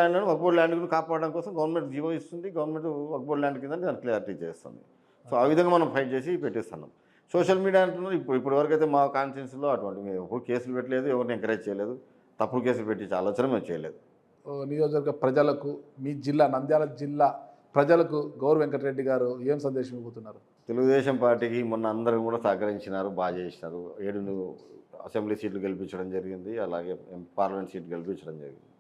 ల్యాండ్ కాపాడడం కోసం గవర్నమెంట్ జీవో ఇస్తుంది, గవర్నమెంట్ వక్ బోర్డ్ ల్యాండ్ కింద దాన్ని క్లారిటీ చేస్తుంది. సో ఆ విధంగా మనం ఫైట్ చేసి పెట్టేస్తున్నాం. సోషల్ మీడియా అంటున్నారు ఇప్పటివరకు అయితే మా కాన్స్టిట్యూన్సీలో అటువంటి మేము ఎప్పుడు కేసులు పెట్టలేదు, ఎవరిని ఎంకరేజ్ చేయలేదు, తప్పుడు కేసులు పెట్టించే ఆలోచన మేము చేయలేదు. నియోజకవర్గ ప్రజలకు మీ జిల్లా నంద్యాల జిల్లా ప్రజలకు గౌరవ వెంకటరెడ్డి గారు ఏం సందేశం ఇవ్వబోతున్నారు? తెలుగుదేశం పార్టీకి మొన్న అందరూ కూడా సహకరించినారు, బాగా చేసినారు. 7 అసెంబ్లీ సీట్లు గెలిపించడం జరిగింది, అలాగే పార్లమెంట్ సీట్లు గెలిపించడం జరిగింది.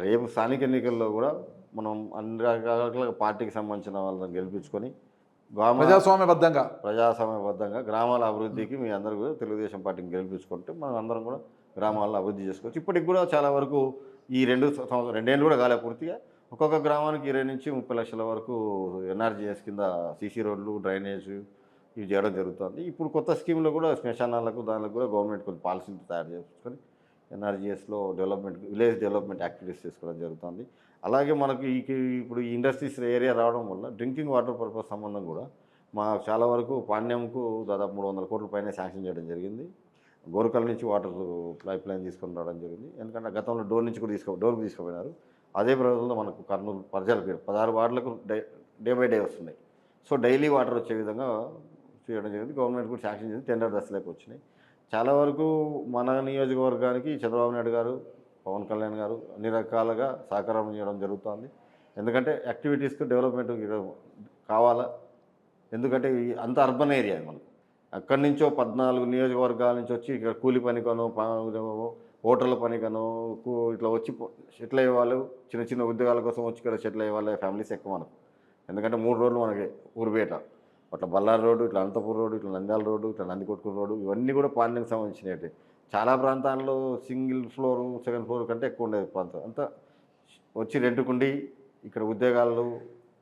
రేపు స్థానిక ఎన్నికల్లో కూడా మనం అన్ని రకాల పార్టీకి సంబంధించిన వాళ్ళని గెలిపించుకొని ప్రజాస్వామ్యబద్ధంగా గ్రామాల అభివృద్ధికి మీ అందరూ కూడా తెలుగుదేశం పార్టీని గెలిపించుకుంటే మనం అందరం కూడా గ్రామాల్లో అభివృద్ధి చేసుకోవచ్చు. ఇప్పటికి కూడా చాలా వరకు ఈ 2 ఏళ్ళు కూడా కాలే పూర్తిగా ఒక్కొక్క గ్రామానికి 20 నుంచి 30 లక్షల వరకు ఎన్ఆర్జీఎస్ కింద సీసీ రోడ్లు, డ్రైనేజ్ ఇవి చేయడం జరుగుతుంది. ఇప్పుడు కొత్త స్కీమ్లో కూడా శ్మశానాలకు దానికి కూడా గవర్నమెంట్ కొన్ని పాలసీలు తయారు చేసుకొని ఎన్ఆర్జీఎస్లో విలేజ్ డెవలప్మెంట్ యాక్టివిటీస్ చేసుకోవడం జరుగుతుంది. అలాగే మనకు ఇప్పుడు ఈ ఇండస్ట్రీస్ ఏరియా రావడం వల్ల డ్రింకింగ్ వాటర్ పర్పస్ సంబంధం కూడా చాలా వరకు పాణ్యంకు దాదాపు 300 కోట్ల పైన శాంక్షన్ చేయడం జరిగింది. గోరుకల్ నుంచి వాటర్ పైప్ లైన్ తీసుకొని రావడం జరిగింది. ఎందుకంటే గతంలో డోర్కు తీసుకుపోయినారు. అదే ప్రభుత్వంలో మనకు కర్నూలు ప్రజలకు 16 వార్డులకు డే బై డే వస్తున్నాయి. సో డైలీ వాటర్ వచ్చే విధంగా చేయడం జరిగింది. గవర్నమెంట్ కూడా శాంక్షన్ చేసి టెండర్ దశలోకి వచ్చినాయి. చాలా వరకు మన నియోజకవర్గానికి చంద్రబాబు నాయుడు గారు, పవన్ కళ్యాణ్ గారు అన్ని రకాలుగా సహకారం చేయడం జరుగుతుంది. ఎందుకంటే యాక్టివిటీస్కి డెవలప్మెంట్ కావాలా, ఎందుకంటే అంత అర్బన్ ఏరియా మనకు. అక్కడి నుంచో 14 నియోజకవర్గాల నుంచి వచ్చి ఇక్కడ కూలి పనికనో హోటళ్ళ పనికనో ఇట్లా వచ్చి సెటిల్ అయ్యే వాళ్ళు, చిన్న చిన్న ఉద్యోగాల కోసం వచ్చి ఇక్కడ సెటిల్ అయ్యే వాళ్ళ ఫ్యామిలీస్ ఎక్కువ మనకు. ఎందుకంటే 3 రోడ్లు మనకి ఊరుపేట, అట్లా బళ్ళారి రోడ్డు, ఇట్లా అనంతపూర్ రోడ్డు, ఇట్లా నంద్యాల రోడ్డు, ఇట్లా నందికొట్కూరు రోడ్డు, ఇవన్నీ కూడా పాలనకు సంబంధించినవి. చాలా ప్రాంతాల్లో సింగిల్ ఫ్లోర్, సెకండ్ ఫ్లోర్ కంటే ఎక్కువ ఉండేది ప్రాంతం. అంతా వచ్చి రెంట్కుండి ఇక్కడ ఉద్యోగాలు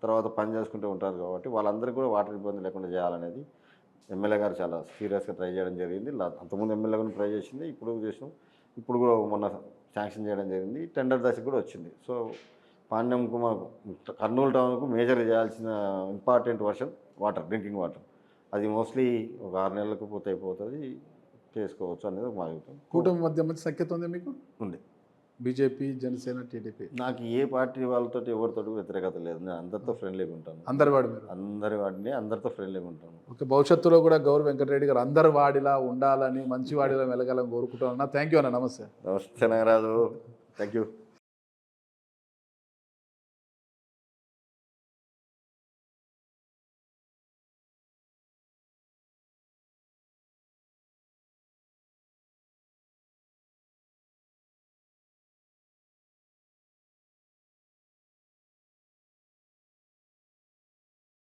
తర్వాత పని చేసుకుంటూ ఉంటారు. కాబట్టి వాళ్ళందరికీ కూడా వాటర్ ఇబ్బంది లేకుండా చేయాలనేది ఎమ్మెల్యే గారు చాలా సీరియస్గా ట్రై చేయడం జరిగింది. అంతకుముందు ఎమ్మెల్యే గారు ట్రై చేసింది, ఇప్పుడు కూడా మొన్న శాంక్షన్ చేయడం జరిగింది. టెండర్ దశకు కూడా వచ్చింది. సో పాణ్యంకు మాకు కర్నూలు టౌన్కు మేజర్గా చేయాల్సిన ఇంపార్టెంట్ వర్షన్ డ్రింకింగ్ వాటర్, అది మోస్ట్లీ ఒక 6 నెలలకు అయిపోతుంది, చేసుకోవచ్చు అనేది మా అభిప్రాయం. కూటమి మధ్య మంచి సఖ్యత ఉంది మీకు? ఉంది. BJP, Janasena, TDP. నాకు ఏ పార్టీ వాళ్ళతో ఎవరితో వ్యతిరేకత లేదు. నేను అందరితో ఫ్రెండ్లీగా ఉంటాను. అందరితో ఫ్రెండ్లీగా ఉంటాను. ఓకే, భవిష్యత్తులో కూడా గౌరవ వెంకటరెడ్డి గారు అందరి వాడిలా ఉండాలని, మంచి వాడిలా వెలగాలని కోరుకుంటున్నా. థ్యాంక్ యూ అన్న. నమస్తే. నమస్తే నాగరాజు. Thank you.